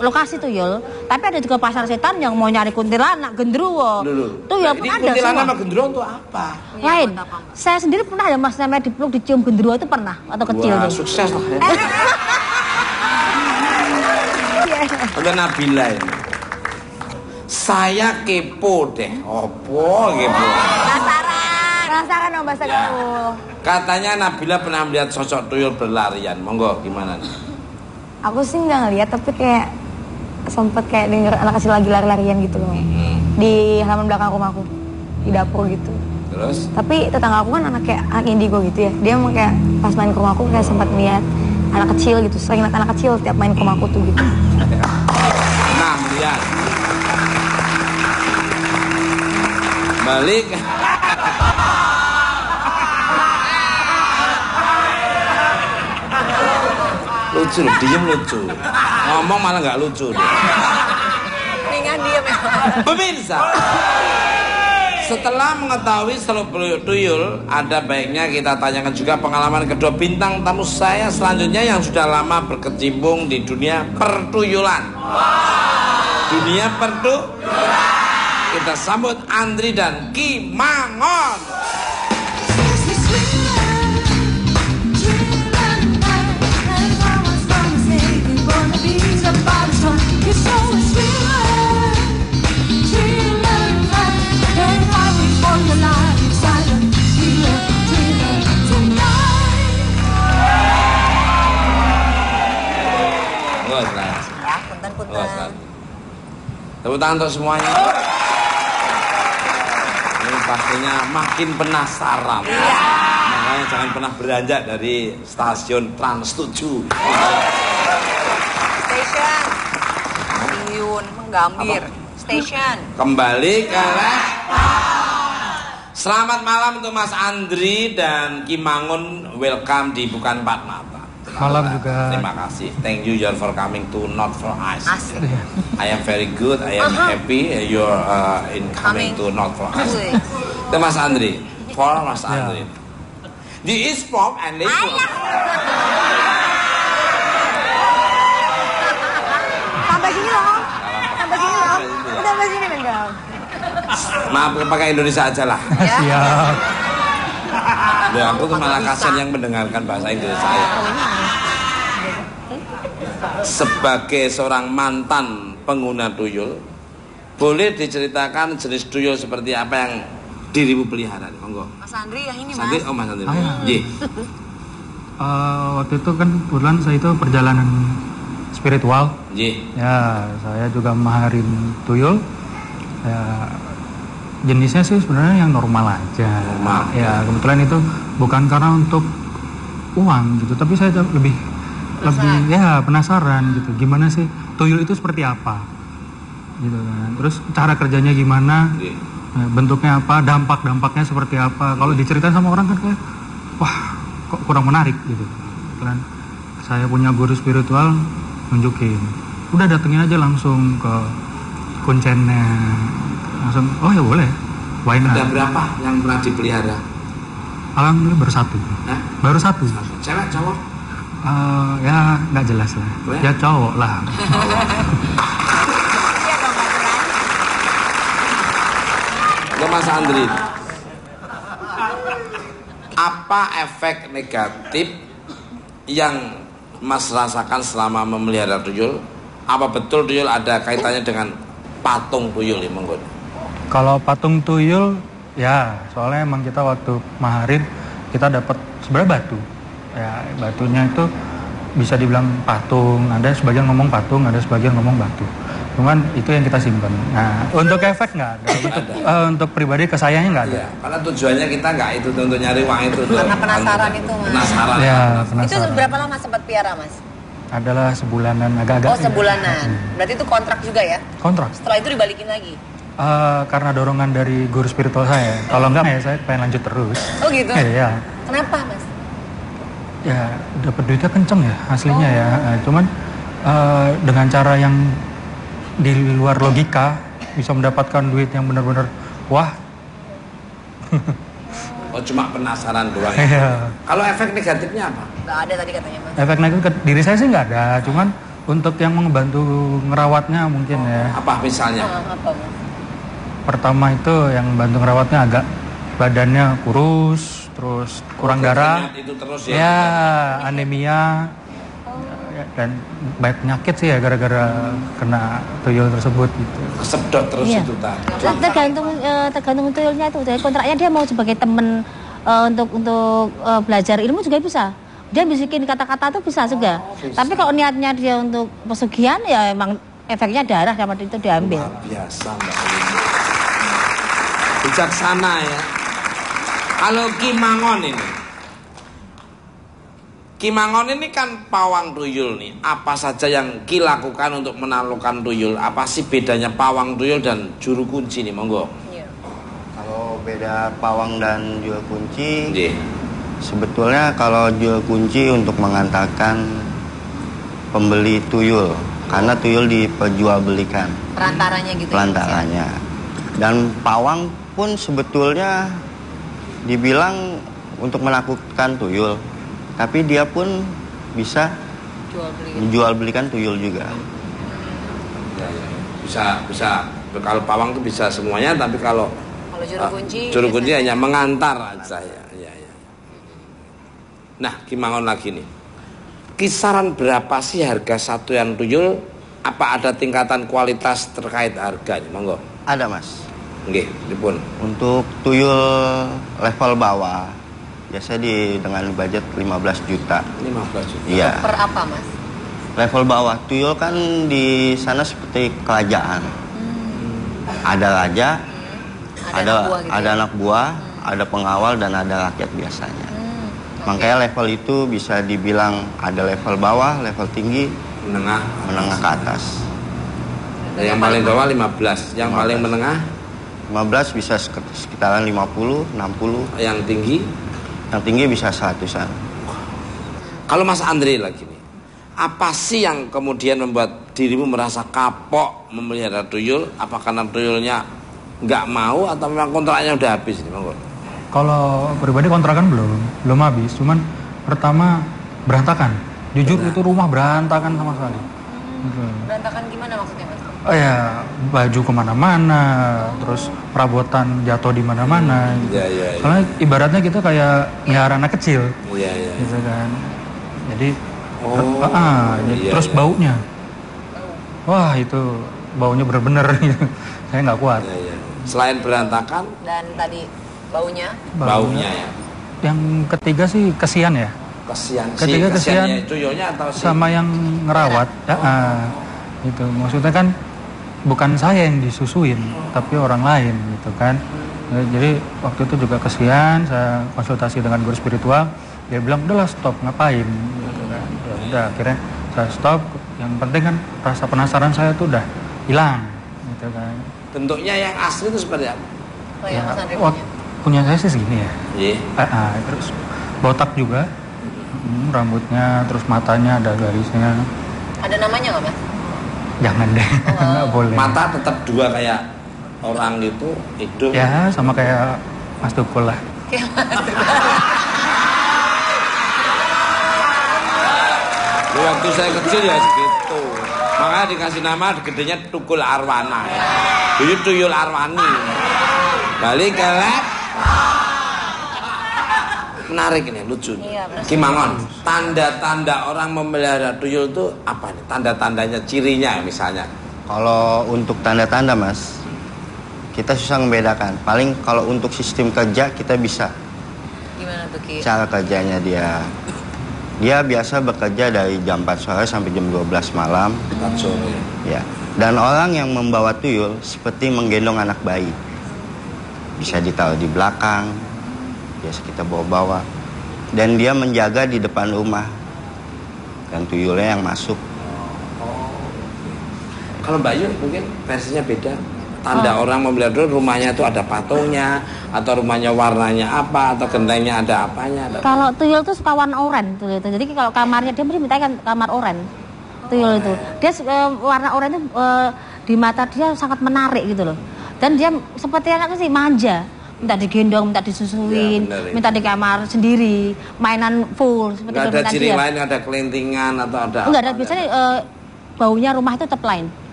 lokasi tuyul, tapi ada juga pasar setan yang mau nyari kuntilanak, gendruwo. Tuyul pun
ini
ada
kuntilanak
semua.
sama gendruwo untuk apa?
Lain, saya sendiri pernah ada mas namanya dipeluk dicium gendruwo itu pernah, atau kecil
Wah,
tuh.
sukses lah ya. Udah Nabila ini. Saya kepo deh. Opo kepo?
Penasaran dong bahasa gaul.
Katanya Nabila pernah melihat sosok tuyul berlarian. Monggo gimana nih?
Aku sih nggak ngeliat tapi kayak sempet kayak denger anak kecil lagi lari-larian gitu loh. Di halaman belakang rumahku, di dapur gitu.
Terus?
Tapi tetangga aku kan anak indigo gitu ya. Dia emang kayak pas main ke rumahku kayak sempat lihat anak kecil gitu. Sering lihat anak kecil tiap main ke rumahku tuh gitu.
Nah, lihat. Balik. Lucu, diem lucu. Ngomong malah nggak lucu.
Mendingan dia memang.
Pemirsa, setelah mengetahui seluk beluk tuyul, ada baiknya kita tanyakan juga pengalaman kedua bintang tamu saya selanjutnya yang sudah lama berkecimpung di dunia pertuyulan. Dunia pertuyulan. Kita sambut Andri dan Ki Mangon. Tepuk tangan untuk semuanya. Ini pastinya makin penasaran. Makanya jangan pernah beranjak dari stasiun Trans 7.
Station. Stasiun menggambir. Station.
Kembali ke Selamat malam untuk Mas Andri dan Kimangun. Welcome di Bukan Empat Mata.
Malam juga.
Terima kasih. Thank you for coming to Not For Us. I am very good. I am happy you're in coming to Not For Us. Itu Mas Andri. For Mas Andri. Di East Pop and Lake Pop.
Sampai sini loh. Sampai sini loh. Udah sampai sini Mendel.
Maaf, pakai Indonesia aja lah.
Siap.
Loh, aku tuh malah kasihan yang mendengarkan bahasa Inggris saya. Sebagai seorang mantan pengguna tuyul, boleh diceritakan jenis tuyul seperti apa yang dirimu pelihara? Monggo.
Mas Andri yang ini,
Mas Andri,
Mas.
oh Mas Andri.
Iya. Waktu itu kan kebetulan saya itu perjalanan spiritual. Ya, saya juga memaharin tuyul. Ya, jenisnya sih sebenarnya yang normal aja.
Normal.
Ya, kebetulan itu bukan karena untuk uang gitu, tapi saya lebih ya penasaran gitu. Gimana sih tuyul itu seperti apa? Gitu kan. Terus cara kerjanya gimana? Bentuknya apa? Dampak-dampaknya seperti apa? Kalau diceritain sama orang kan kayak wah, kok kurang menarik gitu. Kebetulan saya punya guru spiritual nunjukin. Udah datengin aja langsung ke kuncennya. Langsung, oh ya boleh, why not?
Ada berapa yang pernah dipelihara?
Alhamdulillah baru satu.
Hah?
Baru satu.
Cewek, cowok?
Ya nggak jelas lah. Ya cowok lah.
Untuk Mas Andri, apa efek negatif yang Mas rasakan selama memelihara tuyul? Apa betul tuyul ada kaitannya dengan patung tuyul ya, monggo?
Kalau patung tuyul, ya soalnya emang kita waktu maharin kita dapat sebenarnya batu. Ya batunya itu bisa dibilang patung. Ada sebagian ngomong patung, ada sebagian ngomong batu. Cuman itu yang kita simpan. Nah untuk efek nggak ada. Untuk pribadi ke sayanya nggak ada.
Ya, karena tujuannya kita nggak itu untuk nyari uang itu.
Karena penasaran itu, Mas.
Penasaran.
Ya,
Itu
penasaran.
berapa lama sempat piara, Mas?
Adalah sebulanan agak-agak.
Oh, sebulanan. Berarti itu kontrak juga ya?
Kontrak.
Setelah itu dibalikin lagi?
Karena dorongan dari guru spiritual saya. Kalau enggak ya saya pengen lanjut terus.
Oh gitu?
Iya.
Kenapa, Mas?
Ya dapat duitnya kenceng ya aslinya ya. Cuman dengan cara yang di luar logika bisa mendapatkan duit yang benar-benar wah.
Oh cuma penasaran doang.
Iya.
Kalau efek negatifnya apa?
Nggak ada tadi katanya, Mas.
Efek negatif ke diri saya sih nggak ada. Cuman untuk yang membantu ngerawatnya mungkin ya.
Apa misalnya?
Apa, Mas?
Pertama itu yang bantu ngerawatnya agak badannya kurus, terus kurang darah.
Itu terus
ya. Ya, anemia. Dan banyak penyakit sih ya gara-gara kena tuyul tersebut gitu.
Kesedot terus
Iya.
itu tadi.
Tergantung tuyulnya itu. Jadi kontraknya dia mau sebagai teman untuk belajar ilmu juga bisa. Dia bisikin kata-kata itu bisa juga. Tapi kalau niatnya dia untuk pesugihan ya emang efeknya darah sama itu diambil.
Luar biasa Mbak Lini. Bijaksana ya. Kalau Kimangon ini. Kimangon ini kan pawang tuyul nih. Apa saja yang Ki lakukan untuk menaklukkan tuyul? Apa sih bedanya pawang tuyul dan juru kunci nih, monggo?
Kalau beda pawang dan jual kunci, sebetulnya kalau jual kunci untuk mengantarkan pembeli tuyul, karena tuyul diperjualbelikan.
Perantaranya gitu.
Perantaranya. Dan pawang pun sebetulnya dibilang untuk menakutkan tuyul, tapi dia pun bisa jual belikan tuyul juga.
Bisa. Kalau pawang itu bisa semuanya, tapi kalau juru kunci hanya mengantar aja ya. Nah, Kimangon lagi nih. Kisaran berapa sih harga satuan tuyul? Apa ada tingkatan kualitas terkait harga? Monggo.
Ada, Mas.
Nggih, dipun.
Untuk tuyul level bawah biasa dengan budget 15 juta.
15 juta.
Iya.
Per apa, Mas?
Level bawah tuyul kan di sana seperti kerajaan. ada raja,
anak buah gitu
ada
ya?
anak buah, ada pengawal dan ada rakyat biasanya. Makanya level itu bisa dibilang ada level bawah, level tinggi, menengah ke atas.
Yang paling bawah 15, yang paling menengah
15 bisa sekitaran 50, 60.
Yang tinggi?
Yang tinggi bisa 100-an.
Kalau Mas Andre lagi nih, apa sih yang kemudian membuat dirimu merasa kapok memelihara tuyul? Apa karena tuyulnya nggak mau atau memang kontraknya udah habis nih, Monggo?
Kalau pribadi kontrakan belum habis, cuman pertama berantakan. Jujur itu rumah berantakan sama sekali. Gitu.
Berantakan gimana maksudnya, Mas?
Oh ya, baju kemana-mana, terus perabotan jatuh di mana-mana. Gitu.
Ya.
Soalnya ibaratnya kita kayak ngelihara anak kecil,
Iya.
gitu kan. Jadi,
Iya,
terus
iya.
baunya, wah itu baunya bener-bener. Gitu. Saya nggak kuat.
Iya. Selain berantakan
Dan tadi baunya?
Baunya ya.
Yang ketiga sih kesian ya.
Kesiannya tuyulnya atau si
sama yang ngerawat. Gitu. Maksudnya kan bukan saya yang disusuin, tapi orang lain gitu kan. Jadi waktu itu juga kesian, saya konsultasi dengan guru spiritual, dia bilang udahlah stop, ngapain gitu kan. Ya udah akhirnya saya stop. Yang penting kan rasa penasaran saya tuh udah hilang gitu kan.
bentuknya yang asli itu seperti apa?
Oh ya, Mas Andre
Punya saya sih segini ya.
Iya.
Terus botak juga, rambutnya, terus matanya ada garisnya.
Ada namanya nggak, Mas?
Jangan deh, nggak boleh.
Mata tetap dua kayak orang gitu, hidung.
Ya, sama kayak Mas Tukul lah.
Waktu saya kecil ya segitu. Makanya dikasih nama gedenya Tukul Arwana. Dulu Tuyul Arwani. Balik ke lab. Menarik ini, lucu.
Iya,
Kimangon, tanda-tanda orang memelihara tuyul itu apa nih? Tanda-tandanya, cirinya misalnya.
Kalau untuk tanda-tanda Mas, kita susah membedakan. Paling kalau untuk sistem kerja kita bisa.
Gimana tuh, Ki?
Cara kerjanya dia biasa bekerja dari jam 4 sore sampai jam 12 malam.
4 sore.
Ya. Dan orang yang membawa tuyul seperti menggendong anak bayi. Bisa ditaruh di belakang, biasa kita bawa-bawa. Dan dia menjaga di depan rumah. Dan tuyulnya yang masuk.
Kalau Mbak Yun mungkin versinya beda. Tanda orang memelihara tuyul, rumahnya itu ada patungnya, atau rumahnya warnanya apa, atau gentengnya ada apanya.
Kalau tuyul itu suka warna oranye tuyul itu. Jadi kalau kamarnya dia mesti minta kan kamar oranye. Tuyul itu. Dia warna oranye itu di mata dia sangat menarik gitu loh. Dan dia seperti anak sih manja. Minta digendong, minta disusuin,
Ya, benar,
minta di kamar sendiri, mainan full seperti
nggak ada
permintaan
ciri
dia.
lain, nggak ada kelintingan atau ada
Enggak ada,
apa,
biasanya baunya rumah itu tetap lain.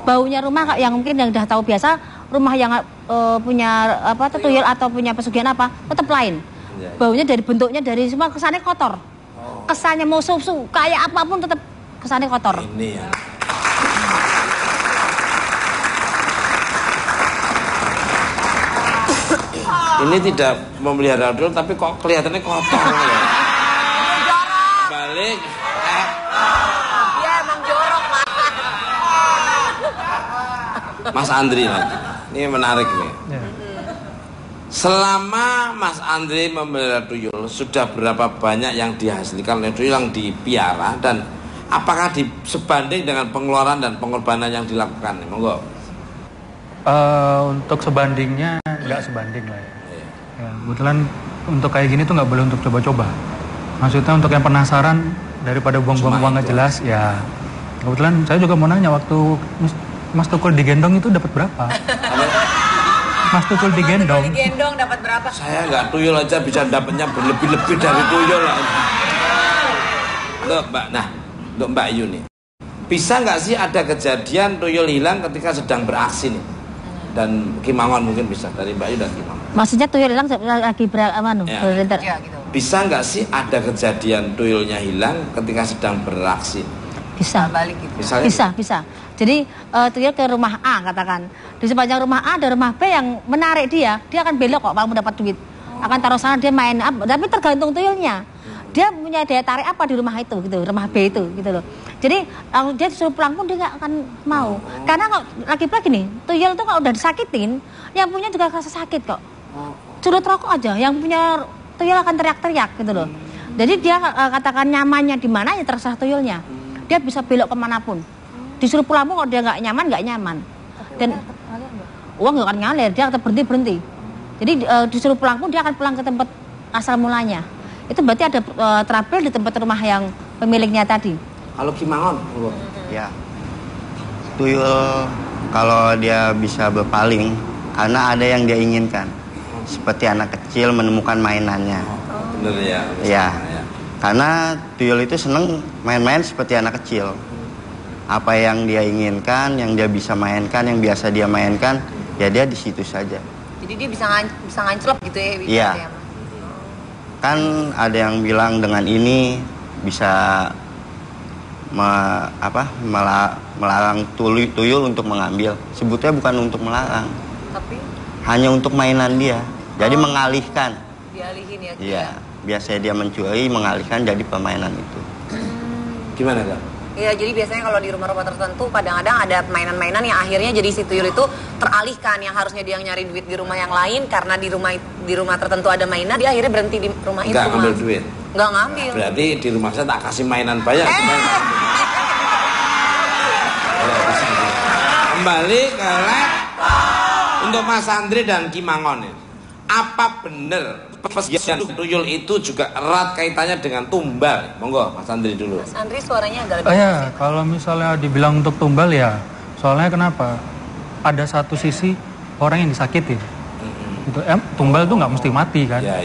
Baunya rumah yang mungkin yang udah tahu biasa, rumah yang punya apa tuyul atau punya pesugihan apa, tetap lain.
Ya.
Baunya dari bentuknya dari semua kesannya kotor. Kesannya mau susu kayak apapun tetap kesannya kotor.
Ini ya. Ini tidak memelihara tuyul tapi kok kelihatannya kotor ya. Balik.
Iya, emang jorok, Mas.
Mas Andri lagi. Ini menarik nih.
Ya.
Selama Mas Andri memelihara tuyul, sudah berapa banyak yang dihasilkan oleh tuyul yang dipiara dan apakah sebanding dengan pengeluaran dan pengorbanan yang dilakukan? Monggo.
Untuk sebandingnya nggak sebanding lah ya. Ya, kebetulan untuk kayak gini tuh nggak boleh untuk coba-coba. Maksudnya untuk yang penasaran daripada buang-buang uang nggak jelas ya. Kebetulan saya juga mau nanya waktu Mas Tukul digendong itu dapat berapa? Mas Tukul digendong.
Digendong dapat berapa?
Saya nggak tuyul aja bisa dapatnya berlebih-lebih dari tuyul lah. Loh, Mbak, nah, untuk Mbak Yu nih, bisa nggak sih ada kejadian tuyul hilang ketika sedang beraksi nih? Dan Kimangon mungkin bisa dari Mbak Yu dan Kimangon.
Maksudnya tuyul hilang lagi berlintar.
Ya, gitu.
Bisa nggak sih ada kejadian tuyulnya hilang ketika sedang beraksi?
Bisa.
Balik gitu.
Misalnya,
Bisa. Jadi tuyul ke rumah A katakan. Di sepanjang rumah A ada rumah B yang menarik dia akan belok kok kalau mau dapat duit. Akan taruh sana dia main apa, tapi tergantung tuyulnya. dia punya daya tarik apa di rumah itu gitu, rumah B itu gitu loh. Jadi kalau dia disuruh pulang pun dia nggak akan mau. Karena kok lagi-lagi nih, tuyul tuh kalau udah disakitin, yang punya juga rasa sakit kok. Curut rokok aja, yang punya tuyul akan teriak-teriak gitu loh. Jadi dia katakan nyamannya di mana ya terserah tuyulnya. Dia bisa belok kemanapun. Disuruh pulang pun kalau dia nggak nyaman. Dan uang nggak akan ngalir, dia tetap berhenti. Jadi disuruh pulang pun dia akan pulang ke tempat asal mulanya. Itu berarti ada trouble di tempat rumah yang pemiliknya tadi.
Kalau Kimangon,
Ya, tuyul kalau dia bisa berpaling karena ada yang dia inginkan. Seperti anak kecil menemukan mainannya.
Bener ya?
Ya, karena tuyul itu seneng main-main seperti anak kecil. Apa yang dia inginkan, yang dia bisa mainkan, yang biasa dia mainkan, ya dia di situ saja.
Jadi dia bisa nganclep gitu ya?
Iya. Kan ada yang bilang dengan ini bisa melarang tuyul untuk mengambil. Sebutnya bukan untuk melarang,
tapi
hanya untuk mainan dia. Jadi mengalihkan.
Dialihin ya?
Iya. Biasanya dia mencuri, mengalihkan jadi permainan itu.
Gimana Kak?
Iya, jadi biasanya kalau di rumah-rumah tertentu kadang-kadang ada mainan-mainan yang akhirnya jadi si tuyul itu teralihkan, yang harusnya dia nyari duit di rumah yang lain karena di rumah tertentu ada mainan, dia akhirnya berhenti di rumah itu.
Nggak ngambil duit?
Nggak ngambil.
Berarti di rumah saya tak kasih mainan banyak. Kembali ke untuk Mas Andri dan Kimangon ini. Apa benar pesan tuyul itu juga erat kaitannya dengan tumbal? Monggo Mas Andri dulu.
Mas Andri suaranya agak lebih
Ya, kalau misalnya dibilang untuk tumbal ya, soalnya kenapa? Ada satu sisi orang yang disakitin. Gitu. Tumbal tuh nggak mesti mati kan?
Ya.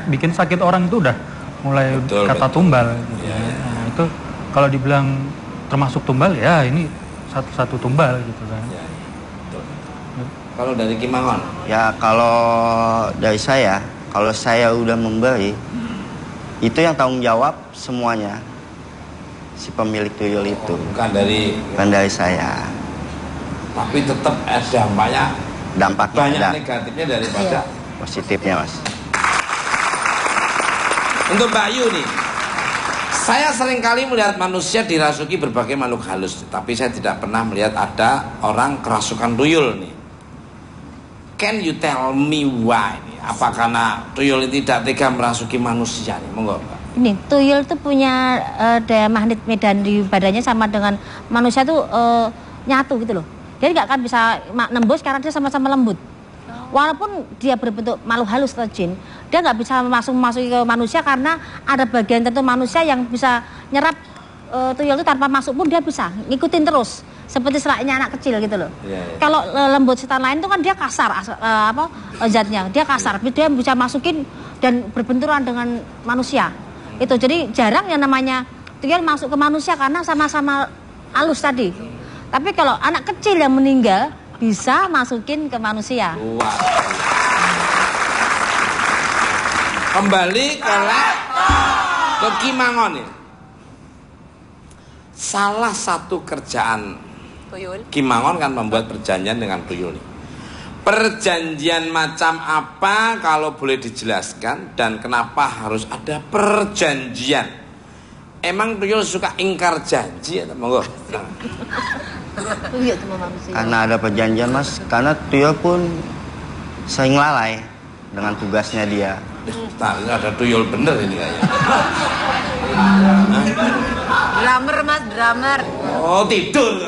Bikin sakit orang itu udah mulai kata tumbal. Gitu. Nah, itu kalau dibilang termasuk tumbal ya ini satu tumbal gitu kan.
Kalau dari Kimangon?
Ya kalau dari saya, kalau saya udah memberi, itu yang tanggung jawab semuanya si pemilik tuyul itu.
Bukan
dari saya.
Tapi tetap ada
dampaknya
banyak
ada.
Negatifnya daripada
positifnya, Mas.
Untuk Mbak Yu nih, saya seringkali melihat manusia dirasuki berbagai makhluk halus, tapi saya tidak pernah melihat ada orang kerasukan tuyul nih. Can you tell me why? Apa karena tuyul tidak tega merasuki manusia nih? Monggo, Pak.
Ini tuyul itu punya daya magnet medan di badannya sama dengan manusia tuh nyatu gitu loh. Dia nggak akan bisa nembus karena dia sama-sama lembut. Walaupun dia berbentuk makhluk halus atau jin, dia nggak bisa masuk ke manusia karena ada bagian tertentu manusia yang bisa nyerap tuyul itu tanpa masuk pun dia bisa ngikutin terus. Seperti selaknya anak kecil gitu loh. Kalau lembut setan lain itu kan dia kasar zatnya, dia kasar, dia bisa masukin dan berbenturan dengan manusia. Itu jadi jarang yang namanya tuyul masuk ke manusia karena sama-sama halus tadi. Tapi kalau anak kecil yang meninggal bisa masukin ke manusia.
Kembali ke Kimangon ini. Salah satu kerjaan
tuyul.
Kimangon kan membuat perjanjian dengan tuyul nih. Perjanjian macam apa kalau boleh dijelaskan dan kenapa harus ada perjanjian? Emang tuyul suka ingkar janji atau monggo?
Karena ada perjanjian, Mas. Karena tuyul pun sering lalai dengan tugasnya dia.
Nah, ini ada tuyul bener ini kayaknya.
Drummer Mas, drummer.
Oh, tidur.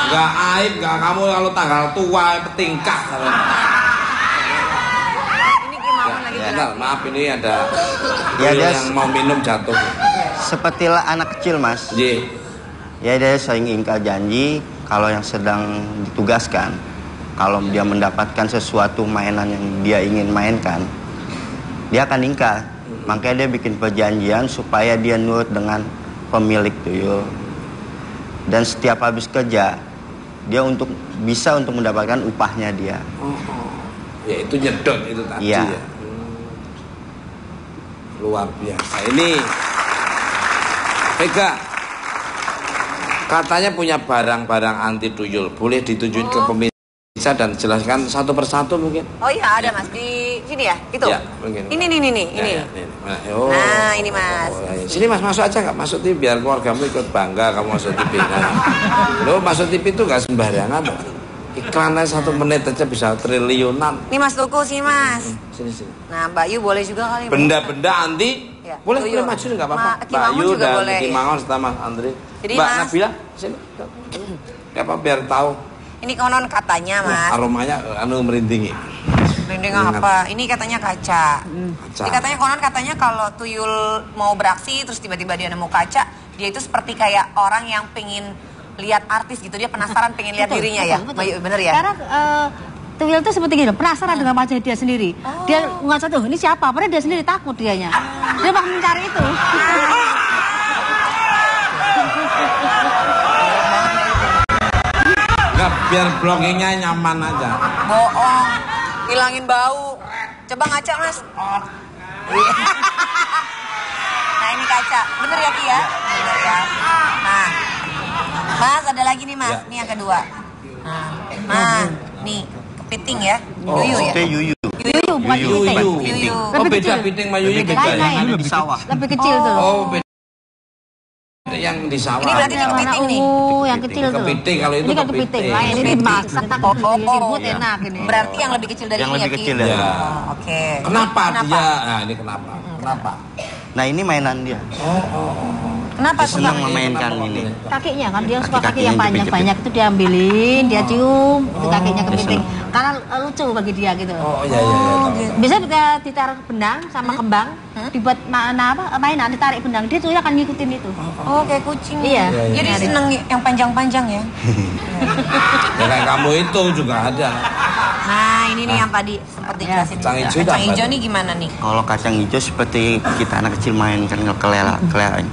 Gak aib, gak kamu kalau tanggal tua petingkah.
Ini Kimangon lagi
Bentar, maaf ini ada
Ya, dia
yang mau minum jatuh.
seperti anak kecil, Mas. Ya, dia sering ingkar janji kalau yang sedang ditugaskan. Kalau dia mendapatkan sesuatu mainan yang dia ingin mainkan, dia akan ingkar. Makanya dia bikin perjanjian supaya dia nurut dengan pemilik tuyul. Dan setiap habis kerja, dia bisa untuk mendapatkan upahnya dia.
Ya itu nyedot itu tadi
ya.
Luar biasa. Ini Vega katanya punya barang-barang anti tuyul. Boleh ditunjukin ke pemirsa Bisa dan jelaskan satu persatu mungkin.
Oh iya ada Mas di sini ya, itu.
Ya, mungkin.
Ini.
Ya, oh.
Nah ini Mas.
Ya. Sini Mas masuk aja nggak masuk TV biar keluargamu ikut bangga kamu masuk TV. Lo masuk TV itu nggak sembarangan. Iklannya 1 menit aja bisa triliunan.
Ini Mas Tuku sini Mas.
Sini.
Nah Mbak Yu boleh juga kali.
Benda-benda anti.
Ya,
boleh maju nggak apa-apa.
Mbak Yu
dan
boleh,
Kimangon serta Mas Andri.
Jadi,
Mbak
Mas,
Nabila sini. Gak apa biar tahu.
Ini konon katanya Mas.
Aromanya merindingi.
Merinding apa? Ini katanya kaca. Ini katanya kalau tuyul mau beraksi terus tiba-tiba dia nemu kaca, dia itu seperti kayak orang yang pengen lihat artis gitu, dia penasaran pengen lihat dirinya ya. Betul. Bener ya?
Karena tuyul itu seperti gitu, penasaran dengan wajah dia sendiri. Dia nggak tahu ini siapa, padahal dia sendiri takut dianya. Dia mau mencari itu.
Biar bloggingnya nyaman aja.
Bohong, hilangin bau. Coba ngaca Mas. Nah ini kaca, bener ya Ki ya? Bener ya. Nah, Mas ada lagi nih Mas, ini yang kedua. Nah, nih kepiting ya, yuyu ya.
Yuyu.
Yuyu bukan piting.
Oh beda piting sama yuyu beda ya?
Ini lebih sawah.
Lebih kecil tuh.
Oh beda. Yang di sawah.
Ini berarti kepiting nih.
Yang kecil tuh.
Kepiting kalau itu
ini kan kepiting. Lain ini masak disebut enak ini.
Berarti yang lebih kecil dari
Yang
ini
lebih
ya Ki?
kecil ya.
Oke.
Kenapa dia? Nah ini kenapa?
Nah ini mainan dia.
Kenapa
Dia senang memainkan ini.
Kakinya kan dia suka kaki
Kaki-kakinya
yang banyak-banyak itu dia ambilin, dia cium itu kakinya kepiting. Karena lucu bagi dia gitu.
Oh iya.
Bisa kita ditaruh benang sama kembang, dibuat mainan, ditarik benang, dia tuh akan ngikutin itu.
Oh kayak kucing.
Iya.
Jadi seneng yang panjang-panjang ya.
Ya kayak kamu itu juga ada.
Nah ini nih yang tadi sempat dijelasin. Kacang hijau nih gimana nih?
Kalau kacang hijau seperti kita anak kecil main kan kelereng.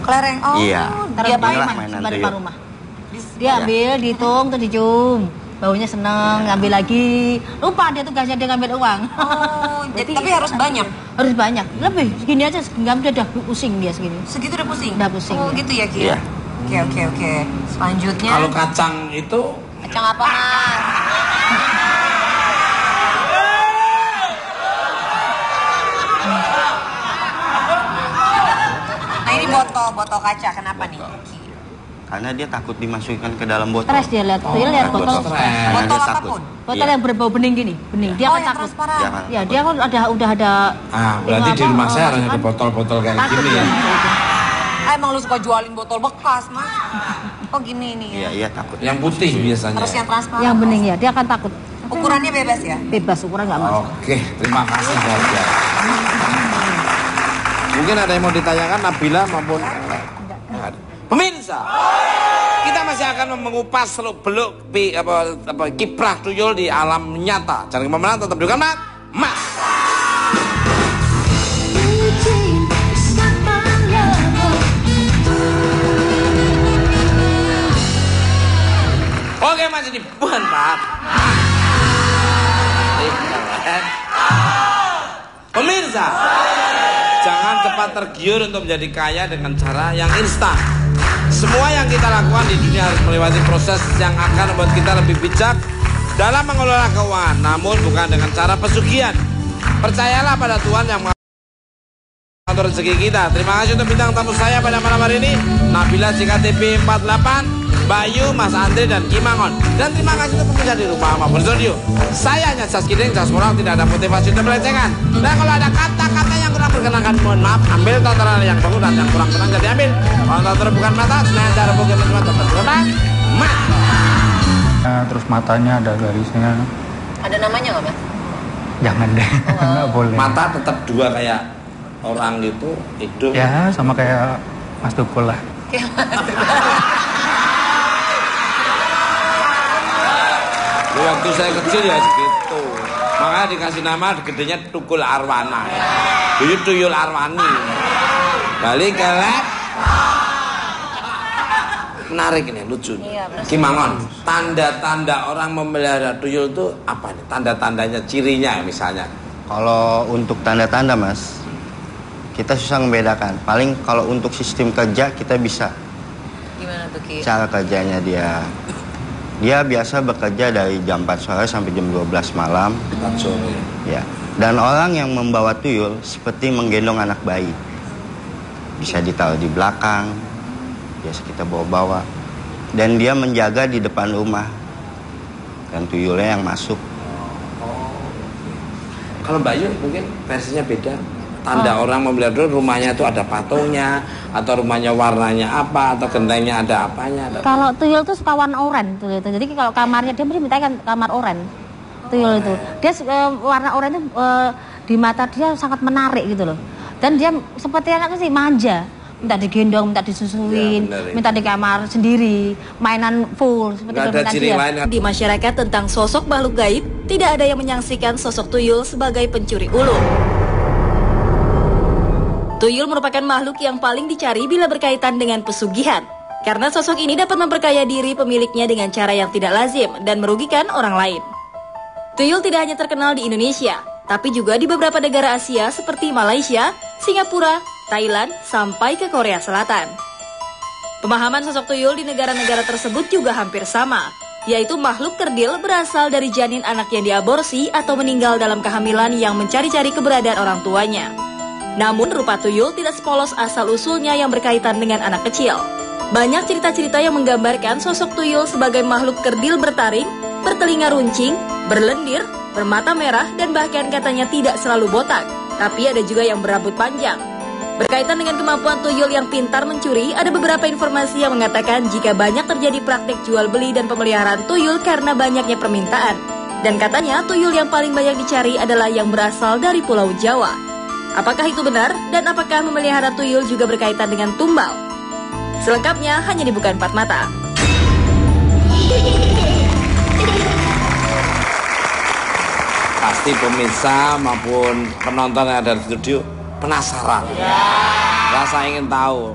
Kelereng. Oh.
Iya.
Dia
Inilah
pakai
mainan
di
tuyul.
rumah. Dia ambil, dihitung, terus dicium. Baunya seneng, ngambil lagi. Lupa dia tugasnya dia ngambil uang.
Oh, jadi tapi harus banyak.
Harus banyak. Lebih segini aja genggam dia udah pusing dia segini.
Segitu udah pusing.
Udah pusing.
Oh, gitu ya Ki.
Iya.
Oke. Selanjutnya.
Kalau kacang itu
Kacang apa Mas? Nah ini botol kaca, kenapa nih?
Karena dia takut dimasukkan ke dalam botol.
Stres dia lihat, lihat botol.
Botol apapun.
Botol yang berbau bening gini, bening. Dia akan takut.
Transparan.
Ya, dia kan udah ada.
berarti di rumah saya harus ada botol-botol kayak gini ya.
Emang lu suka jualin botol bekas, Mas? Oh gini nih ya.
Iya takut.
Yang putih biasanya.
Harus yang transparan.
Yang bening ya, dia akan takut.
Ukurannya bebas ya?
Bebas, ukuran nggak masalah.
Oke, terima kasih Bapak. Mungkin ada yang mau ditanyakan Nabila maupun pemirsa. Kita masih akan mengupas seluk-beluk kiprah tuyul di alam nyata. Jangan kemana-mana, tetap di kamar Mas. Oke masih di Mantap. Pemirsa, jangan cepat tergiur untuk menjadi kaya dengan cara yang instan. Semua yang kita lakukan di dunia harus melewati proses yang akan membuat kita lebih bijak dalam mengelola keuangan, namun bukan dengan cara pesugihan. Percayalah pada Tuhan yang mengatur rezeki kita. Terima kasih untuk bintang tamu saya pada malam hari ini, Nabila CKTV 48, Bayu, Mas Andre, dan Kimangon. Dan terima kasih untuk pemirsa di rumah maupun studio. Saya hanya jas kidding, jas moral, tidak ada motivasi untuk melecehkan. Dan kalau ada kata-kata yang kurang berkenan, mohon maaf. Ambil tontonan yang bagus dan yang kurang jadi ambil. Kalau tontonan bukan mata, sebenarnya cara bukan semua tempat kurang mata.
Terus matanya ada garisnya.
Ada namanya nggak, Mas?
Jangan deh, nggak boleh.
Mata tetap dua kayak orang gitu, hidung.
Ya, sama kayak Mas Tukul lah.
Waktu saya kecil ya segitu. Makanya dikasih nama gedenya Tukul Arwana. Jadi Tuyul Arwani. Balik ke lab. Menarik ini, lucu. Kimangon, tanda-tanda orang memelihara tuyul itu apa nih? Tanda-tandanya, cirinya misalnya.
Kalau untuk tanda-tanda Mas, kita susah membedakan. Paling kalau untuk sistem kerja kita bisa.
Gimana tuh Ki?
Cara kerjanya dia. Dia biasa bekerja dari jam 4 sore sampai jam 12 malam.
4 sore.
Ya. Dan orang yang membawa tuyul seperti menggendong anak bayi. Bisa ditaruh di belakang, biasa kita bawa-bawa. Dan dia menjaga di depan rumah. Dan tuyulnya yang masuk.
Kalau Mbak Yu mungkin versinya beda. Tanda orang memelihara rumahnya itu ada patungnya, atau rumahnya warnanya apa, atau gentengnya ada apanya.
Kalau tuyul itu suka warna oranye tuyul itu. Jadi kalau kamarnya dia minta kan kamar oranye. Tuyul itu. Dia warna oranye itu di mata dia sangat menarik gitu loh. Dan dia seperti anak sih manja. Minta digendong, minta disusuin, minta di kamar sendiri, mainan full seperti itu minta dia.
Di masyarakat tentang sosok makhluk gaib, tidak ada yang menyaksikan sosok tuyul sebagai pencuri ulung. Tuyul merupakan makhluk yang paling dicari bila berkaitan dengan pesugihan. Karena sosok ini dapat memperkaya diri pemiliknya dengan cara yang tidak lazim dan merugikan orang lain. Tuyul tidak hanya terkenal di Indonesia, tapi juga di beberapa negara Asia seperti Malaysia, Singapura, Thailand, sampai ke Korea Selatan. Pemahaman sosok tuyul di negara-negara tersebut juga hampir sama, yaitu makhluk kerdil berasal dari janin anak yang diaborsi atau meninggal dalam kehamilan yang mencari-cari keberadaan orang tuanya. Namun rupa tuyul tidak sepolos asal-usulnya yang berkaitan dengan anak kecil. Banyak cerita-cerita yang menggambarkan sosok tuyul sebagai makhluk kerdil bertaring, bertelinga runcing, berlendir, bermata merah, dan bahkan katanya tidak selalu botak, tapi ada juga yang berambut panjang. Berkaitan dengan kemampuan tuyul yang pintar mencuri, ada beberapa informasi yang mengatakan jika banyak terjadi praktik jual beli dan pemeliharaan tuyul karena banyaknya permintaan. Dan katanya tuyul yang paling banyak dicari adalah yang berasal dari Pulau Jawa. Apakah itu benar? Dan apakah memelihara tuyul juga berkaitan dengan tumbal? Selengkapnya hanya di Bukan Empat Mata.
Pasti pemirsa maupun penonton yang ada di studio penasaran, rasa ingin tahu,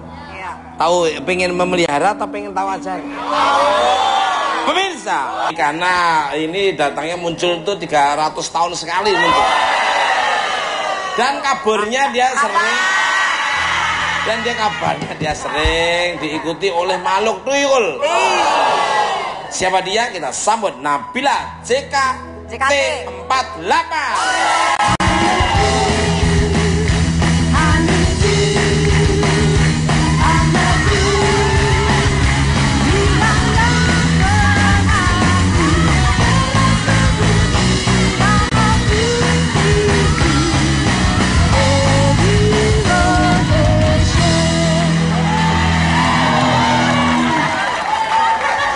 pengen memelihara atau pengen tahu aja? Pemirsa, karena ini datangnya muncul tuh 300 tahun sekali muncul, dan kabarnya dia sering, diikuti oleh makhluk tuyul. Siapa dia? Kita sambut Nabila JKT 48.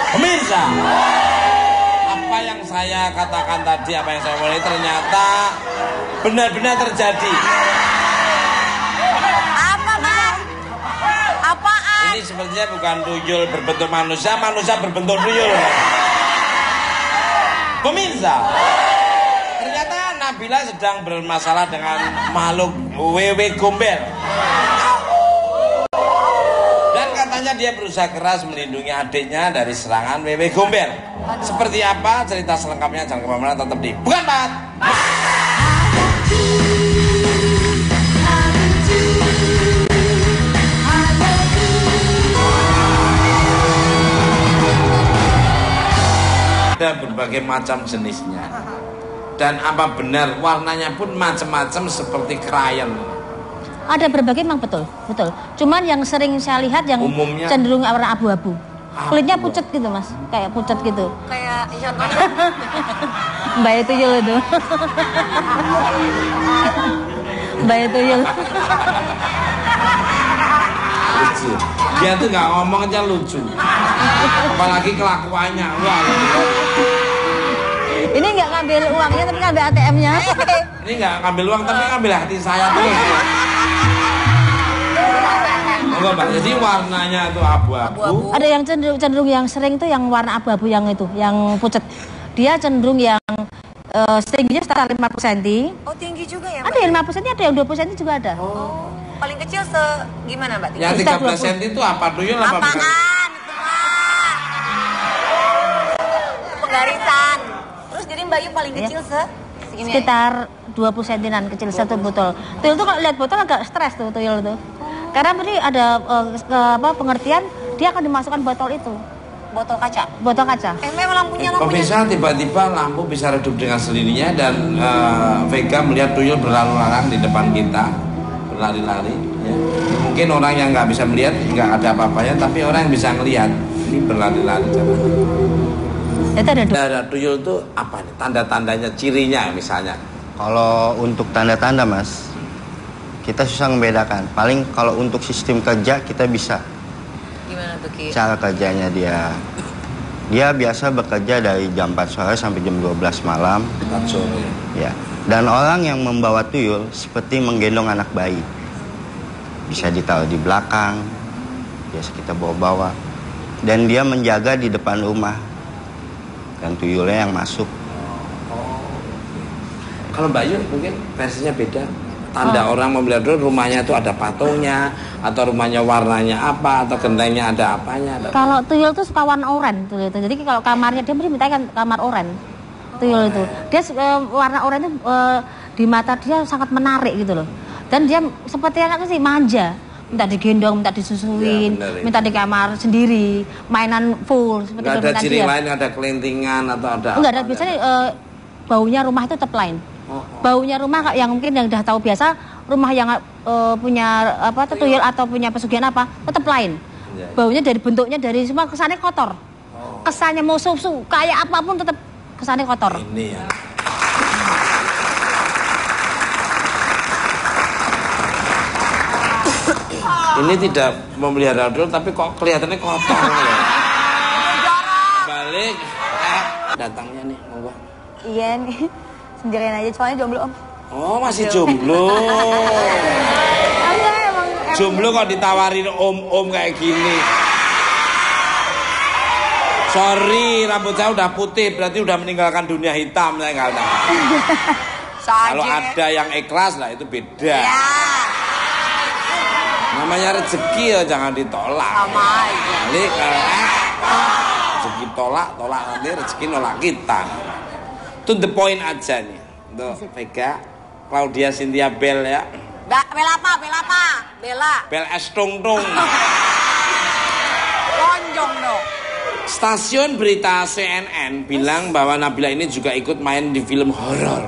Pemirsa, apa yang saya katakan tadi, apa yang saya mulai ternyata benar-benar terjadi.
Apa, Mas? Apaan?
Ini sepertinya bukan tuyul berbentuk manusia, manusia berbentuk tuyul. Pemirsa, ternyata Nabila sedang bermasalah dengan makhluk wewe gombel. Katanya dia berusaha keras melindungi adiknya dari serangan wewe gombel. Seperti apa cerita selengkapnya, jangan kemana-mana, tetap di Bukan Empat. Ada berbagai macam jenisnya. Dan apa benar warnanya pun macam-macam seperti krayon.
Ada berbagai memang betul. Cuman yang sering saya lihat yang umumnya cenderung warna abu-abu. Kulitnya pucat gitu Mas, kayak pucat gitu.
Kayak
Mbak tuyul itu. Mbak tuyul.
Lucu. Dia tuh nggak ngomong aja lucu. Apalagi kelakuannya. Wah.
Ini nggak ngambil uangnya tapi ngambil ATM-nya.
Ini nggak ngambil uang tapi ngambil hati saya tuh. Enggak, Mbak. Jadi warnanya itu abu-abu.
Ada yang cenderung yang sering tuh yang warna abu-abu yang itu, yang pucat. Dia cenderung yang tingginya sekitar 50 cm.
Oh, tinggi juga ya, Mbak?
Ada yang 50 cm, ada yang 20 cm juga ada.
Oh, paling kecil gimana, Mbak?
Yang 13 cm itu apa? Tuyul apa?
Apaan? Penggarisan. Terus jadi Mbak Yu paling kecil segini
sekitar 20 cm kecil satu botol. Tuyul tuh kalau lihat botol agak stres tuh tuyul tuh. Karena berarti ada pengertian dia akan dimasukkan botol itu.
botol kaca.
Botol kaca.
Memang lampunya.
Pemirsa, tiba-tiba lampu bisa redup dengan sendirinya dan Vega melihat tuyul berlalu-lalang di depan kita, berlari-lari. Ya. Mungkin orang yang nggak bisa melihat nggak ada apa-apanya, tapi orang yang bisa ngelihat ini berlari-lari.
Itu
ada tuyul itu apa nih? Tanda-tandanya, cirinya misalnya.
Kalau untuk tanda-tanda Mas, kita susah membedakan. Paling kalau untuk sistem kerja kita bisa.
Gimana tuh Ki?
Cara kerjanya dia biasa bekerja dari jam 4 sore sampai jam 12 malam.
4 sore.
Ya. Dan orang yang membawa tuyul seperti menggendong anak bayi. Bisa ditaruh di belakang, biasa kita bawa-bawa. Dan dia menjaga di depan rumah. Dan tuyulnya yang masuk.
Kalau Mbak Yu mungkin versinya beda. Tanda orang melihat dulu rumahnya itu ada patungnya, atau rumahnya warnanya apa, atau gentengnya ada apanya.
Kalau tuyul itu suka warna oranye tuyul itu. Jadi kalau kamarnya dia minta kan kamar oranye. Tuyul itu. Dia warna oranye itu di mata dia sangat menarik gitu loh. Dan dia seperti anak sih manja. Minta digendong, minta disusuin, ya, minta di kamar sendiri, mainan full seperti
itu. Ada ciri lain, ada kelintingan atau ada.
Enggak ada, biasanya baunya rumah itu tetap lain. Baunya rumah yang mungkin yang udah tahu biasa, rumah yang punya apa tuyul atau punya pesugihan apa, tetap lain. Baunya dari bentuknya dari semua kesannya kotor. Kesannya mau susu kayak apapun tetap kesannya kotor.
Ini ya. Ini tidak memelihara tuyul tapi kok kelihatannya kotor ya. Balik datangnya nih, monggo.
Iya nih, sendirian aja soalnya jomblo Om.
Oh masih jomblo.
Enggak emang.
Jomblo kok ditawarin om kayak gini. Sorry, rambut saya udah putih, berarti udah meninggalkan dunia hitam saya nggak tahu. Kalau ada yang ikhlas lah itu beda. Ya. Namanya rezeki ya jangan ditolak.
Sama aja.
Balik, rezeki tolak nanti rezeki nolak kita. To the point aja nih. Untuk Vega, Claudia Cynthia Bell ya.
Bel apa? Bella.
Bel es tung-tung.
Lonjong dong.
Stasiun berita CNN bilang bahwa Nabila ini juga ikut main di film horor.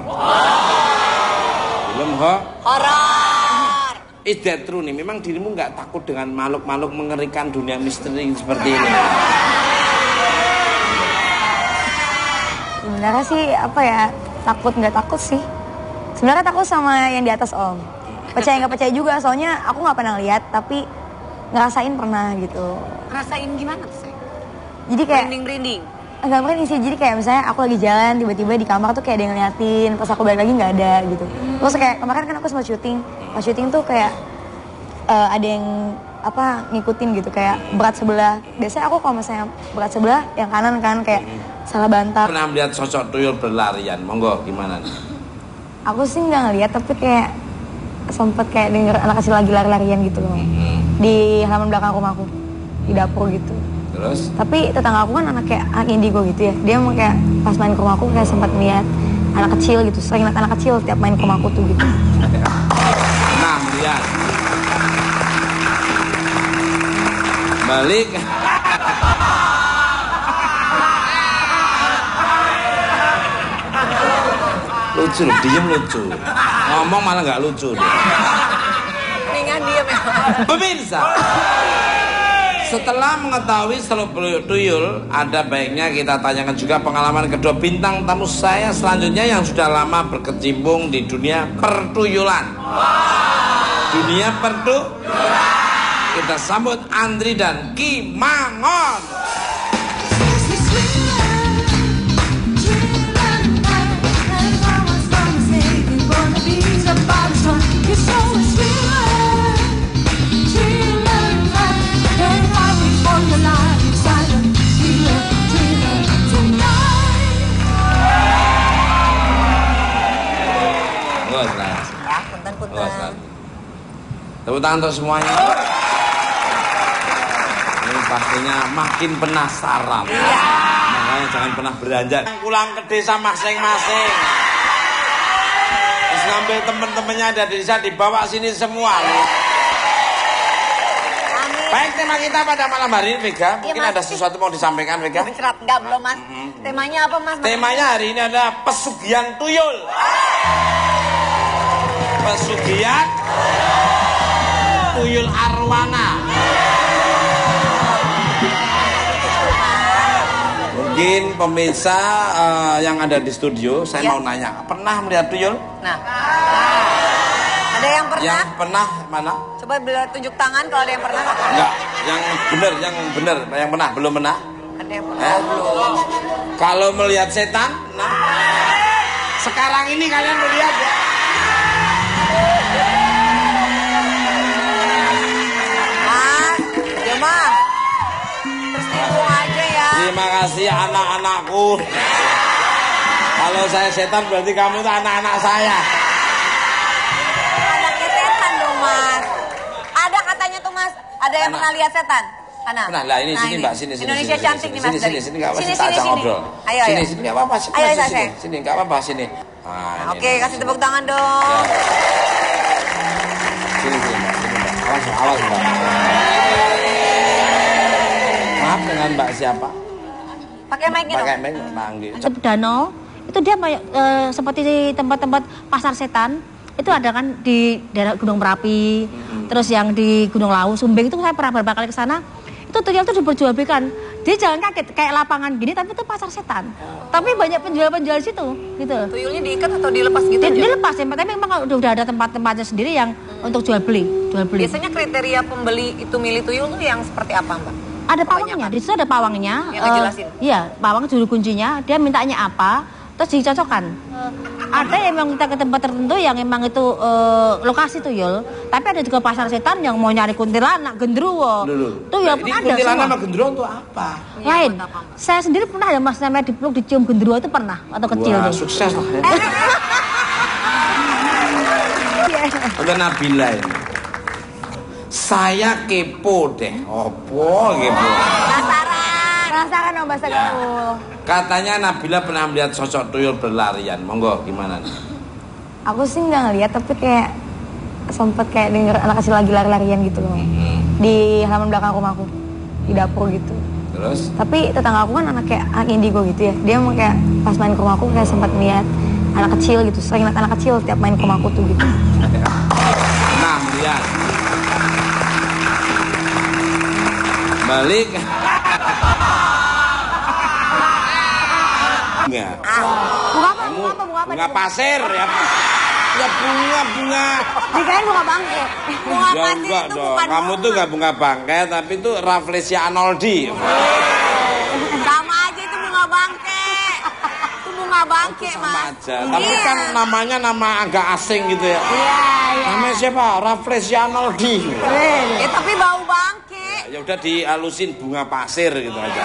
Film horor. Is that true nih? Memang dirimu nggak takut dengan makhluk-makhluk mengerikan dunia misteri seperti ini?
Sebenarnya sih apa ya, takut nggak takut sih. Sebenarnya takut sama yang di atas Om. Percaya nggak percaya juga, soalnya aku nggak pernah lihat tapi ngerasain pernah gitu.
Ngerasain gimana tuh Shay?
Jadi kayak
merinding.
Enggak merinding sih, jadi kayak misalnya aku lagi jalan tiba-tiba di kamar tuh kayak ada yang ngeliatin, pas aku balik lagi nggak ada gitu. Terus kayak kemarin kan aku sempat syuting, pas syuting tuh kayak ada yang apa ngikutin gitu kayak berat sebelah. Biasanya aku kalau misalnya berat sebelah yang kanan kan kayak salah bantal.
Pernah melihat sosok tuyul berlarian? Monggo gimana nih?
Aku sih nggak ngeliat tapi kayak sempet kayak denger anak kecil lagi lari-larian gitu loh di halaman belakang rumahku di dapur gitu.
Terus?
Tapi tetangga aku kan anak indigo gitu ya. Dia emang kayak pas main ke rumahku kayak sempat lihat anak kecil gitu. Sering lihat anak kecil tiap main ke rumahku tuh gitu.
Nah, lihat. Balik. Lucu, diem lucu. Ngomong malah nggak lucu.
Mendingan diem ya.
Pemirsa. Setelah mengetahui seluk beluk tuyul, ada baiknya kita tanyakan juga pengalaman kedua bintang tamu saya selanjutnya yang sudah lama berkecimpung di dunia pertuyulan. Dunia pertuyulan. Kita sambut Andri dan Ki Mangon. Tepuk tangan untuk semuanya. Ini pastinya makin penasaran. Makanya jangan pernah beranjak. Pulang ke desa masing-masing. Terus ngambil temen-temennya ada di desa dibawa sini semua.
Amin.
Baik, tema kita pada malam hari ini, Vega. Mungkin
Mas.
ada sesuatu mau disampaikan, Vega?
Enggak, belum Mas. Temanya apa Mas?
Temanya hari ini adalah pesugihan tuyul. Pesugihan tuyul arwana. Mungkin pemirsa yang ada di studio, saya mau nanya, pernah melihat tuyul?
Nah, ada yang pernah?
Yang pernah mana?
Coba tunjuk tangan kalau ada yang pernah.
Enggak, yang benar, yang pernah, belum pernah.
Ada yang pernah. Belum.
Kalau melihat setan, nah, sekarang ini kalian melihat ya.
Mas, cuma tersinggung aja ya.
Terima kasih anak-anakku. Kalau saya setan berarti kamu itu anak-anak saya.
Anaknya setan dong Mas. Ada katanya tuh Mas, ada yang pernah lihat setan? Mana?
Pernah lah ini sini Mbak, sini.
Indonesia
sini,
cantik nih Mas.
Sini enggak apa-apa, kita ajak
sini.
ngobrol.
Ayo.
Sini enggak apa-apa, sini enggak apa-apa, sini. Nah,
Oke, kasih tepuk tangan dong.
Sini Mbak, awas Mbak. Maaf dengan Mbak siapa?
Pakai mic-nya dong.
Pakai mic, panggil.
Danau itu dia seperti tempat-tempat pasar setan. Itu ada kan di daerah Gunung Merapi, terus yang di Gunung Lawu, Sumbing itu saya pernah beberapa kali ke sana. Itu tuyul itu diperjualbelikan. Dia jangan kaget kayak lapangan gini tapi itu pasar setan. Tapi banyak penjual-penjual di situ gitu.
Tuyulnya diikat atau dilepas gitu?
Dilepas ya, tapi memang udah ada tempat-tempatnya sendiri yang untuk jual beli.
Biasanya kriteria pembeli itu milih tuyul tuh yang seperti apa, Mbak?
Ada pawangnya, di situ ada pawangnya.
Yang ngejelasin?
Iya, pawang juru kuncinya, dia mintanya apa, terus dicocokkan. Ada yang memang kita ke tempat tertentu yang memang itu lokasi tuyul, tapi ada juga pasar setan yang mau nyari kuntilanak, genderuwo. Tuyul pun ada
kuntilanak
semua.
sama genderuwo untuk apa?
Lain. Saya sendiri pernah ya Mas, namanya dipeluk dicium genderuwo itu pernah waktu kecil
Wah,
tuh.
sukses lah. Udah Nabila ini. Saya kepo deh. Opo kepo?
Penasaran dong bahasa gaul.
Katanya Nabila pernah melihat sosok tuyul berlarian. Monggo gimana nih?
Aku sih nggak ngeliat tapi kayak sempet kayak denger anak kecil lagi lari-larian gitu loh. Di halaman belakang rumahku. Di dapur gitu.
Terus?
Tapi tetangga aku kan anak indigo gitu ya. Dia emang kayak pas main ke rumahku kayak sempat lihat anak kecil gitu. Sering lihat anak kecil tiap main ke rumahku tuh gitu.
Nah, lihat. Balik. Bunga. Bunga pasir ya. Ya bunga.
Dikain bunga bangke.
Bunga
Ya
pasir
enggak
itu
dong.
bukan
Kamu tuh enggak bunga bangke tapi itu Rafflesia Arnoldi.
sama aja itu bunga bangke. Itu bunga bangke,
Sama
Mas.
aja. Tapi kan namanya nama agak asing gitu ya.
Iya.
Namanya siapa? Rafflesia Arnoldi.
Ya tapi bau bangke.
Ya udah dihalusin bunga pasir gitu aja.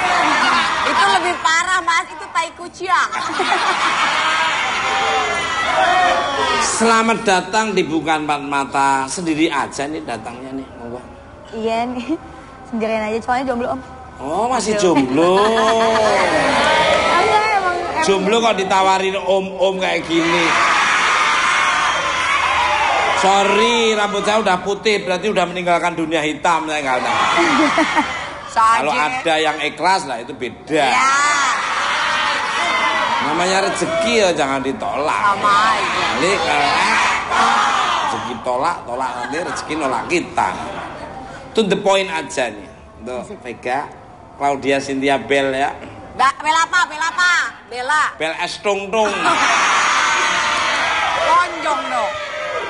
Itu lebih parah, Mas. Itu tai kucing.
Selamat datang di Bukan Empat Mata. Sendiri aja nih datangnya nih, monggo.
Iya nih. Sendirian aja soalnya jomblo Om.
Oh, masih jomblo.
Enggak emang.
Jomblo kok ditawarin om-om kayak gini. Sorry, rambut saya udah putih, berarti udah meninggalkan dunia hitam saya nggak tahu. Kalau ada yang ikhlas lah itu beda.
Ya,
Namanya rezeki ya jangan ditolak.
sama aja.
Balik, rezeki tolak nanti rezeki nolak kita. To the point aja nih. Untuk Vega, Claudia Cynthia Bell ya.
Bel apa? Bella.
Bell es tung-tung.
Lonjong dong.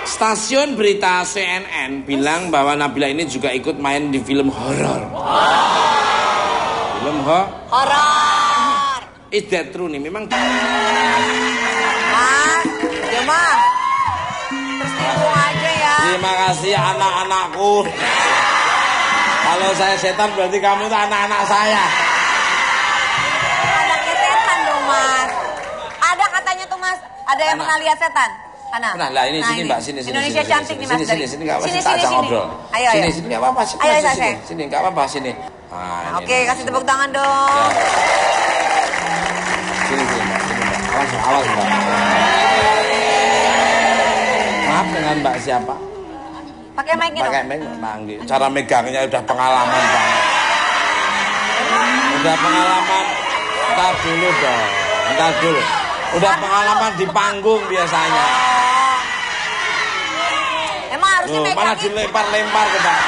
Stasiun berita CNN bilang bahwa Nabila ini juga ikut main di film horor. Film
Horor.
Is that true nih? Memang
Mas, cuma tersinggung aja ya.
terima kasih anak-anakku. Kalau saya setan berarti kamu tuh anak-anak saya.
Anaknya setan dong, Mas. Ada katanya tuh, Mas. Ada yang pernah lihat setan? Mana?
Pernah lah ini sini Mbak, sini.
Indonesia cantik nih, Mas.
Sini enggak apa-apa,
Sini,
kita ajak
sini.
ngobrol.
Ayo.
Sini enggak apa-apa.
Ayo,
Sini enggak apa-apa, sini. Nah,
Oke, kasih tepuk tangan dong.
Sini Mbak. Awas Mbak. Maaf dengan Mbak siapa?
Pakai mic-nya dong.
Pakai mic, Anggi. Cara megangnya udah pengalaman banget. Udah pengalaman. Entar dulu dong. Entar dulu. Udah pengalaman di panggung biasanya.
Emang harusnya megangin.
Malah dilempar-lempar ke Pak.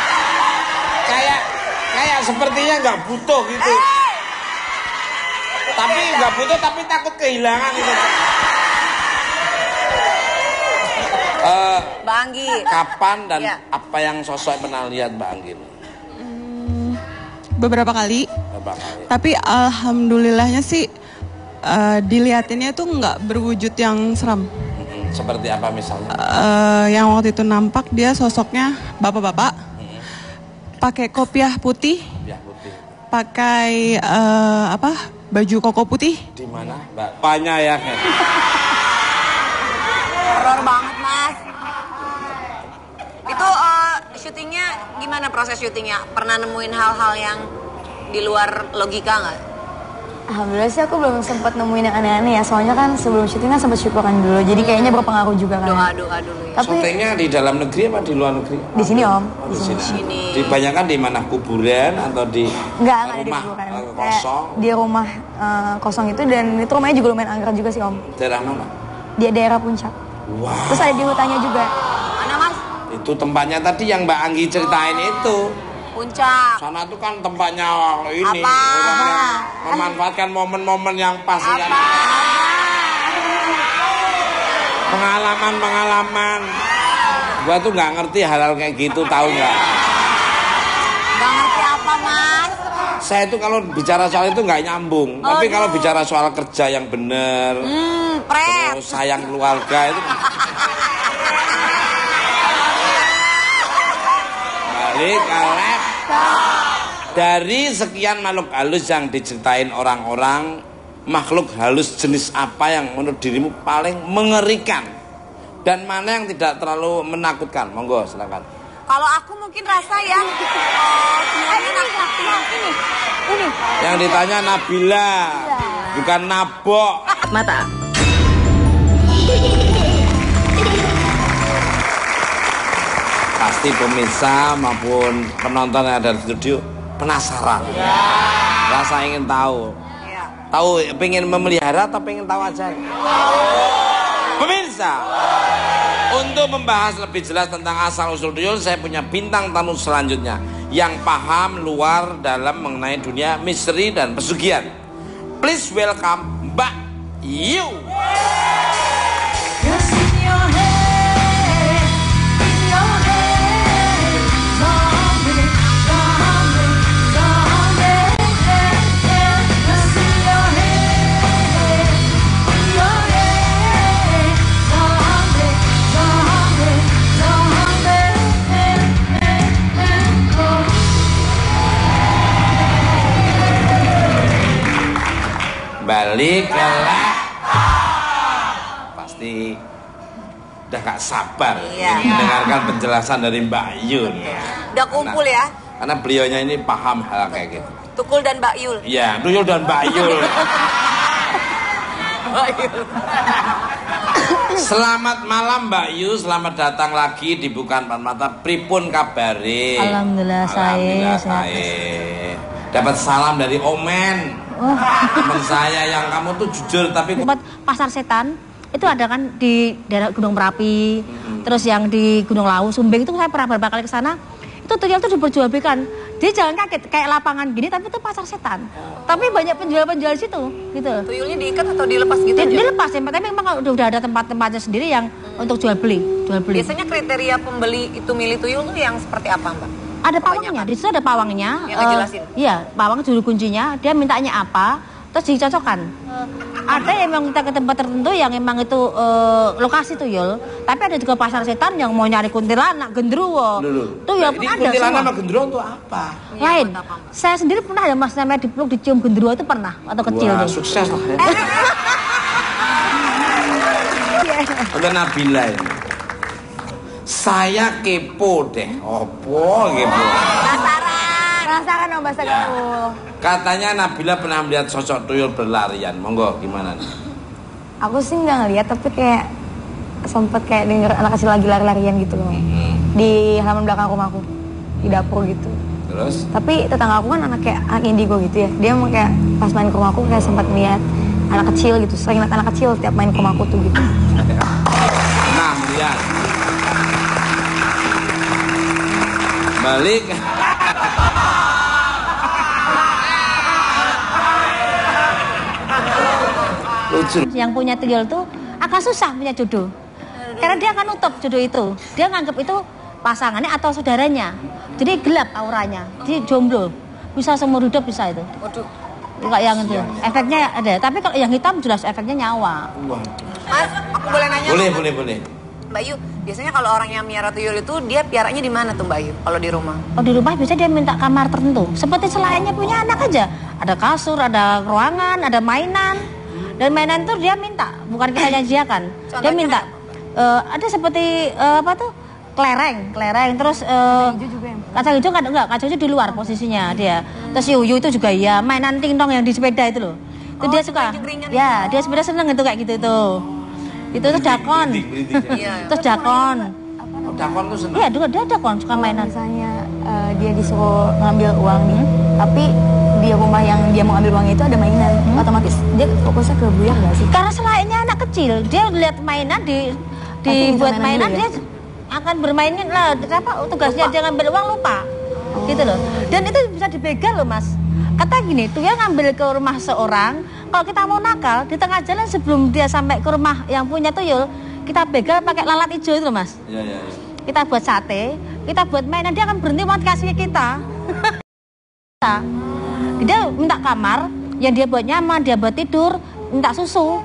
Kayak sepertinya nggak butuh gitu. Tapi nggak butuh, tapi takut kehilangan gitu.
Mbak Anggi.
Kapan dan apa yang sosok pernah lihat Mbak Anggi?
Beberapa kali. Tapi alhamdulillahnya sih dilihatinnya tuh nggak berwujud yang seram.
Seperti apa misalnya?
Yang waktu itu nampak dia sosoknya bapak-bapak, pakai kopiah putih, pakai baju koko putih.
Di mana? Bapaknya ya.
Horor banget Mas. Itu syutingnya gimana proses syutingnya? Pernah nemuin hal-hal yang di luar logika nggak?
Alhamdulillah sih aku belum sempat nemuin yang aneh-aneh ya. Soalnya kan sebelum syuting kan sempat syukuran dulu. Jadi kayaknya berpengaruh juga kan.
Doa-doa dulu ya.
Tapi
syutingnya di dalam negeri apa di luar negeri?
Di sini Om.
Di sini. Dibanyakan di mana, kuburan atau di
Enggak
rumah
ada di kuburan.
kosong?
Di rumah kosong itu, dan itu rumahnya juga lumayan angker juga sih Om.
Daerah mana?
Di daerah Puncak.
Wow.
Terus ada di hutannya juga.
Mana Mas?
Itu tempatnya tadi yang Mbak Anggi ceritain itu.
Puncak.
Sana tuh kan tempatnya ini.
Apa?
Orang yang memanfaatkan momen-momen yang pas. Kan? Pengalaman. Gua tuh nggak ngerti hal-hal kayak gitu, tahu nggak?
Nggak ngerti apa Mas?
Saya itu kalau bicara soal itu nggak nyambung. Tapi kalau bicara soal kerja yang bener, terus sayang keluarga itu. Balik ke laptop. Dari sekian makhluk halus yang diceritain orang-orang, makhluk halus jenis apa yang menurut dirimu paling mengerikan? Dan mana yang tidak terlalu menakutkan? Monggo silakan.
Kalau aku mungkin rasa yang ini.
Yang ditanya Nabila, bukan Nabok.
Mata.
Pasti pemirsa maupun penonton yang ada di studio penasaran. Rasa ingin tahu. Tahu, pengen memelihara atau pengen tahu aja? Pemirsa, untuk membahas lebih jelas tentang asal-usul tuyul, saya punya bintang tamu selanjutnya yang paham luar dalam mengenai dunia misteri dan pesugihan. Please welcome Mbak Yu. Balik ke pasti udah gak sabar mendengarkan penjelasan dari Mbak Yun.
Udah kumpul ya?
Karena beliaunya ini paham hal kayak gitu.
Tukul dan Mbak Yul.
Iya, Tuyul dan Mbak Yul. Selamat malam Mbak Yu, selamat datang lagi di Bukan Empat Mata. Pripun kabare?
Alhamdulillah saya.
Dapat salam dari Omen. Teman saya yang kamu tuh jujur tapi
tempat pasar setan itu ada kan di daerah Gunung Merapi, terus yang di Gunung Lawu, Sumbing itu saya pernah beberapa kali ke sana. Itu tuyul tuh diperjualbelikan. Jadi jangan kaget kayak lapangan gini tapi itu pasar setan. Tapi banyak penjual-penjual di situ gitu.
Tuyulnya diikat atau dilepas gitu?
Dilepas ya, tapi memang udah ada tempat-tempatnya sendiri yang untuk jual beli.
Biasanya kriteria pembeli itu milih tuyul tuh yang seperti apa, Mbak?
Ada pawangnya, di situ ada pawangnya.
Yang ngejelasin?
Iya, pawang juru kuncinya, dia mintanya apa, terus dicocokkan. Ada yang memang kita ke tempat tertentu yang memang itu lokasi tuyul, tapi ada juga pasar setan yang mau nyari kuntilanak, gendruwo. Tuyul pun ada
kuntilanak
semua.
sama gendruwo untuk apa?
Lain. Saya sendiri pernah ada mas namanya dipeluk dicium gendruwo itu pernah waktu kecil.
Wah,
tuh.
sukses lah ya. Untuk Nabila ini. Saya kepo deh. Opo kepo?
Penasaran Om Bahasa Gaul.
Katanya Nabila pernah melihat sosok tuyul berlarian. Monggo gimana nih?
Aku sih nggak ngeliat, tapi kayak sempet kayak denger anak kecil lagi lari-larian gitu loh. di halaman belakang rumahku, di dapur gitu.
Terus?
Tapi tetangga aku kan anak indigo gitu ya. Dia emang kayak pas main ke rumahku kayak sempat lihat anak kecil gitu. Sering lihat anak kecil tiap main ke rumahku tuh gitu.
Nah, lihat. Balik. Lucu.
Yang punya tuyul tuh akan susah punya jodoh. Karena dia akan nutup jodoh itu. Dia nganggap itu pasangannya atau saudaranya. Jadi gelap auranya. Jadi jomblo. Bisa seumur hidup bisa itu.
Waduh.
Kayak yang itu. Efeknya ada. Tapi kalau yang hitam jelas efeknya nyawa.
Mas, aku boleh nanya?
Boleh.
Mbak Yu, biasanya kalau orang yang miara tuyul itu dia piaranya di mana tuh Mbak Yu? Kalau di rumah?
Oh di rumah biasanya dia minta kamar tertentu. Seperti selainnya punya anak aja. Ada kasur, ada ruangan, ada mainan. Dan mainan itu dia minta, bukan kita janjiakan. Dia minta. Ada seperti apa tuh? Kelereng. Terus kacang hijau kan enggak, kacang hijau di luar posisinya dia. Terus yuyu itu juga iya, mainan tingtong yang di sepeda itu loh. Itu dia suka. Ya, dia sepeda seneng itu kayak gitu itu. Itu tuh dakon. Terus dakon.
Dakon tuh seneng.
Iya, dia dakon suka mainan.
Misalnya dia disuruh ngambil uang nih, tapi di rumah yang dia mau ambil uang itu ada mainan, otomatis dia fokusnya ke buyar nggak sih?
Karena selainnya anak kecil, dia lihat mainan dibuat mainan dia akan bermainin lah. Apa tugasnya dia ngambil uang lupa, gitu loh. Dan itu bisa dibegal loh mas. Kata gini, tuyul ngambil ke rumah seorang. Kalau kita mau nakal di tengah jalan sebelum dia sampai ke rumah yang punya tuyul, kita begal pakai lalat hijau itu loh mas.
Iya.
Kita buat sate, kita buat mainan, dia akan berhenti mau kasih ke kita. Dia minta kamar, yang dia buat nyaman, dia buat tidur, minta susu.